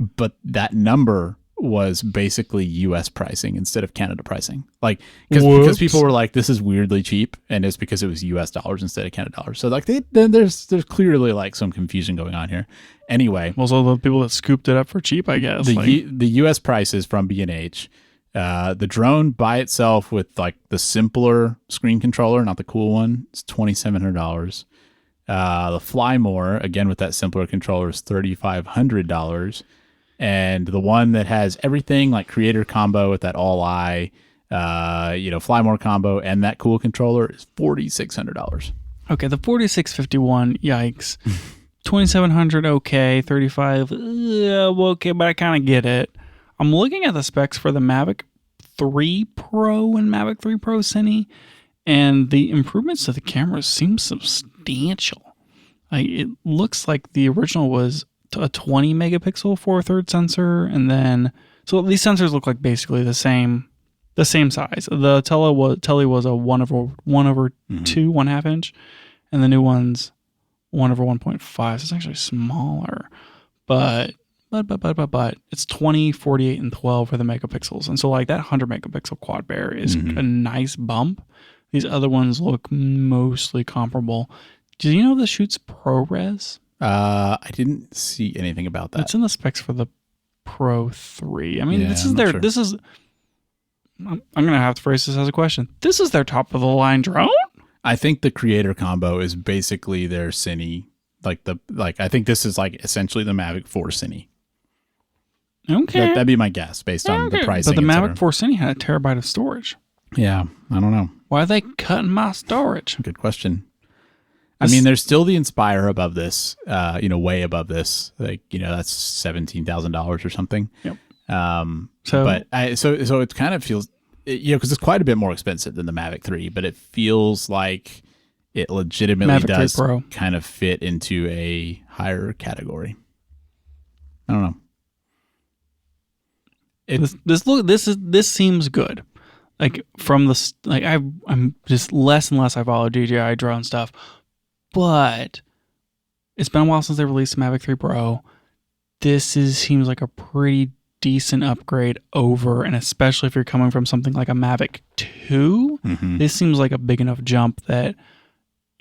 but that number was basically US pricing instead of Canada pricing. Like, because people were like, this is weirdly cheap, and it's because it was US dollars instead of Canada dollars. So like there's clearly like some confusion going on here. Anyway. Well, so the people that scooped it up for cheap, I guess. The US prices from B&H, the drone by itself with like the simpler screen controller, not the cool one, it's $2,700. The Fly More, again with that simpler controller, is $3,500. And the one that has everything like creator combo with that all eye, Fly More combo and that cool controller is $4,600. Okay, the 4651, yikes. 2,700, okay. 35, okay, but I kind of get it. I'm looking at the specs for the Mavic 3 Pro and Mavic 3 Pro Cine, and the improvements to the cameras seem substantial. Like, it looks like the original was a 20 megapixel 4/3 sensor, and then so these sensors look like basically the same size. The Tele was a 1/2 1/2 inch, and the new one's 1/1.5. So it's actually smaller, but it's 20, 48, and 12 for the megapixels, and so like that 100 megapixel quad bear is a nice bump. These other ones look mostly comparable. Do you know this shoots ProRes? I didn't see anything about that. It's in the specs for the Pro 3. I mean, Yeah, this is I'm their. not sure. This is. I'm gonna have to phrase this as a question. This is their top of the line drone. I think the creator combo is basically their Cine. I think this is like essentially the Mavic 4 Cine. Okay, That'd be my guess based on the pricing. But the et Mavic cetera. 4 Cine had a terabyte of storage. Yeah, I don't know. Why are they cutting my storage? Good question. I mean, there's still the Inspire above this, way above this. Like, that's $17,000 or something. Yep. So it kind of feels, because it's quite a bit more expensive than the Mavic 3, but it feels like it legitimately Mavic 3 does Pro. kind of fit into a higher category. I don't know. This seems good. Like from the I'm just less and less I follow DJI drone stuff, but it's been a while since they released the Mavic 3 Pro. Seems like a pretty decent upgrade over, and especially if you're coming from something like a Mavic 2, this seems like a big enough jump that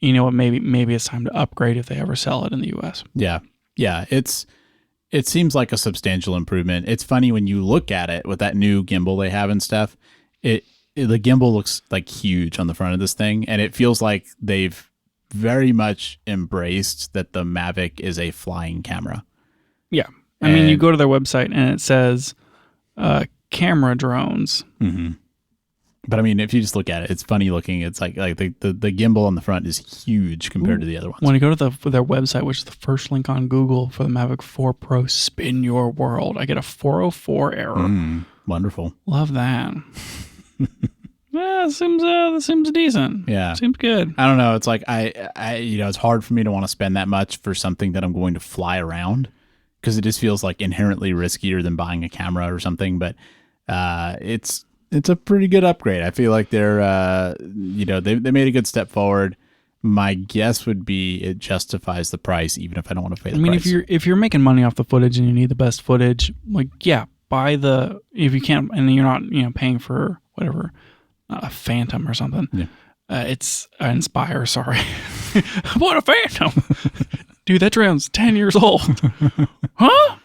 you know what, maybe it's time to upgrade if they ever sell it in the US. Yeah. Yeah. It seems like a substantial improvement. It's funny when you look at it with that new gimbal they have and stuff, the gimbal looks like huge on the front of this thing. And it feels like they've very much embraced that the Mavic is a flying camera. Yeah. I mean, you go to their website and it says camera drones. Mm-hmm. But I mean, if you just look at it, it's funny looking. It's like the gimbal on the front is huge compared to the other ones. When you go to their website, which is the first link on Google for the Mavic 4 Pro, spin your world. I get a 404 error. Wonderful. Love that. Yeah, that seems decent. Yeah, seems good. I don't know. It's like I it's hard for me to want to spend that much for something that I'm going to fly around, because it just feels like inherently riskier than buying a camera or something. But it's a pretty good upgrade. I feel like they're, they made a good step forward. My guess would be it justifies the price, even if I don't want to pay the price. If you're making money off the footage and you need the best footage, like, yeah, if you can't, and you're not, paying for whatever, a Phantom or something. Yeah. It's Inspire, sorry. What a Phantom. Dude, that drone's 10 years old. Huh?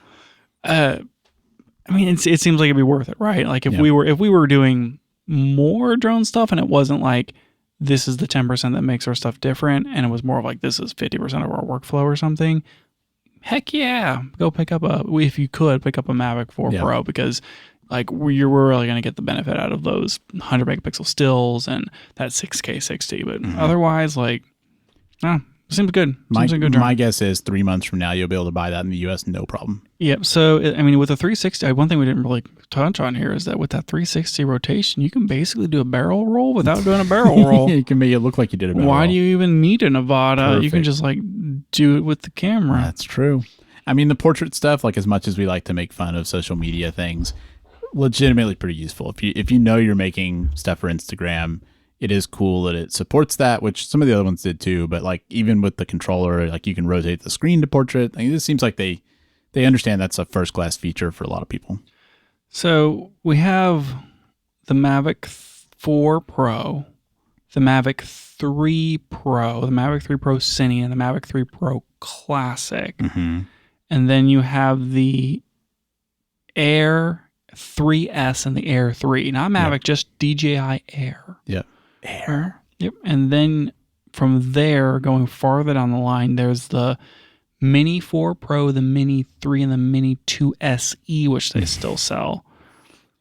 I mean, it seems like it'd be worth it, right? Like if we were doing more drone stuff and it wasn't like this is the 10% that makes our stuff different, and it was more of like this is 50% of our workflow or something. Heck yeah, go pick up if you could pick up a Mavic 4 Pro, because like we're really going to get the benefit out of those 100 megapixel stills and that 6K 60. But otherwise, like, seems good. Seems a good drone. My guess is 3 months from now, you'll be able to buy that in the US, no problem. Yep. So, I mean, with the 360, one thing we didn't really touch on here is that with that 360 rotation, you can basically do a barrel roll without doing a barrel roll. You can make it look like you did a barrel roll. Why do you even need a Nevada? Perfect. You can just like do it with the camera. That's true. I mean, the portrait stuff, like as much as we like to make fun of social media things, legitimately pretty useful. If you know you're making stuff for Instagram, it is cool that it supports that, which some of the other ones did too. But like even with the controller, like you can rotate the screen to portrait. I mean, it seems like they understand that's a first class feature for a lot of people. So we have the Mavic 4 Pro, the Mavic 3 Pro, the Mavic 3 Pro Cine, and the Mavic 3 Pro Classic. Mm-hmm. And then you have the Air 3S and the Air 3. Not Mavic, just DJI Air. Yep. Air. Yep. And then from there, going farther down the line, there's the Mini 4 Pro, the Mini 3, and the Mini 2 SE, which they still sell.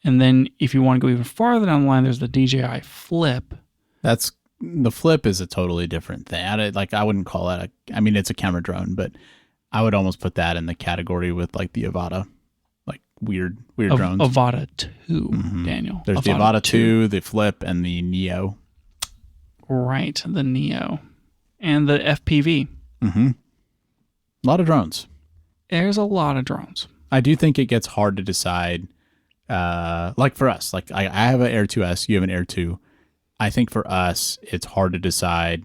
And then if you want to go even farther down the line, there's the DJI Flip. The Flip is a totally different thing. I wouldn't call that it's a camera drone, but I would almost put that in the category with like the Avata. Weird drones. Avata 2, Daniel. There's the Avata 2, the Flip, and the Neo. Right, the Neo. And the FPV. Mm-hmm. A lot of drones. There's a lot of drones. I do think it gets hard to decide. Like for us, like I have an Air 2S, you have an Air 2. I think for us, it's hard to decide,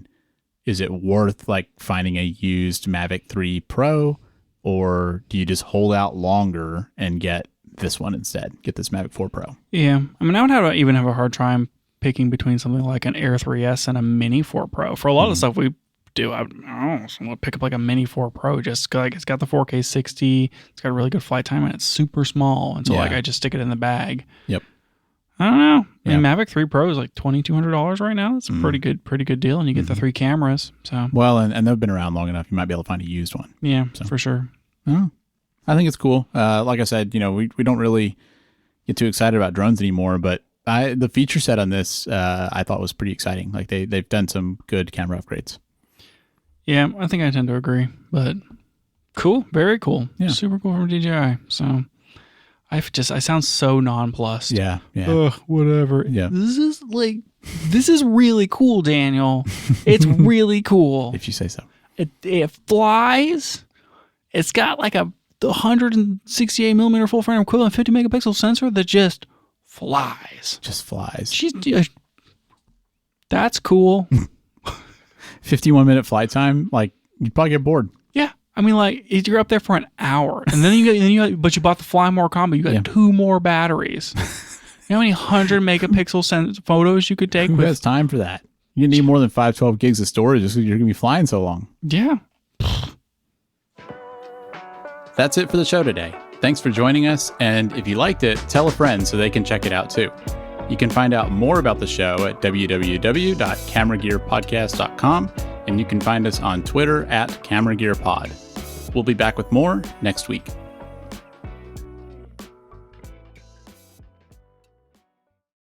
is it worth like finding a used Mavic 3 Pro, or do you just hold out longer and get this one instead? Get this Mavic 4 Pro. Yeah. I mean, I would even have a hard time picking between something like an Air 3S and a Mini 4 Pro. For a lot of stuff we do, I don't know, so I'm going to pick up like a Mini 4 Pro just because like, it's got the 4K 60, it's got really good flight time, and it's super small. And so like I just stick it in the bag. Yep. I don't know. I mean, Mavic 3 Pro is like $2,200 right now. That's a pretty good deal, and you get the 3 cameras. So well, and they've been around long enough, you might be able to find a used one. Yeah, for sure. Oh, I think it's cool. Like I said, we don't really get too excited about drones anymore, but the feature set on this I thought was pretty exciting. Like they've done some good camera upgrades. Yeah, I think I tend to agree, but cool, very cool. Yeah. Super cool from DJI. So I sound so nonplussed. Yeah. Ugh, whatever. Yeah. This is really cool, Daniel. It's really cool. If you say so. It flies. It's got like a 168 millimeter full frame equivalent 50 megapixel sensor that just flies. That's cool. 51-minute flight time. Like you'd probably get bored. Yeah. I mean, like you're up there for an hour, and then but you bought the Fly More combo. You got 2 more batteries. You know how many 100 megapixel photos you could take? Who has time for that? You need more than 512 gigs of storage just because you're going to be flying so long. Yeah. That's it for the show today. Thanks for joining us. And if you liked it, tell a friend so they can check it out too. You can find out more about the show at www.cameragearpodcast.com. And you can find us on Twitter at CameraGearPod. We'll be back with more next week.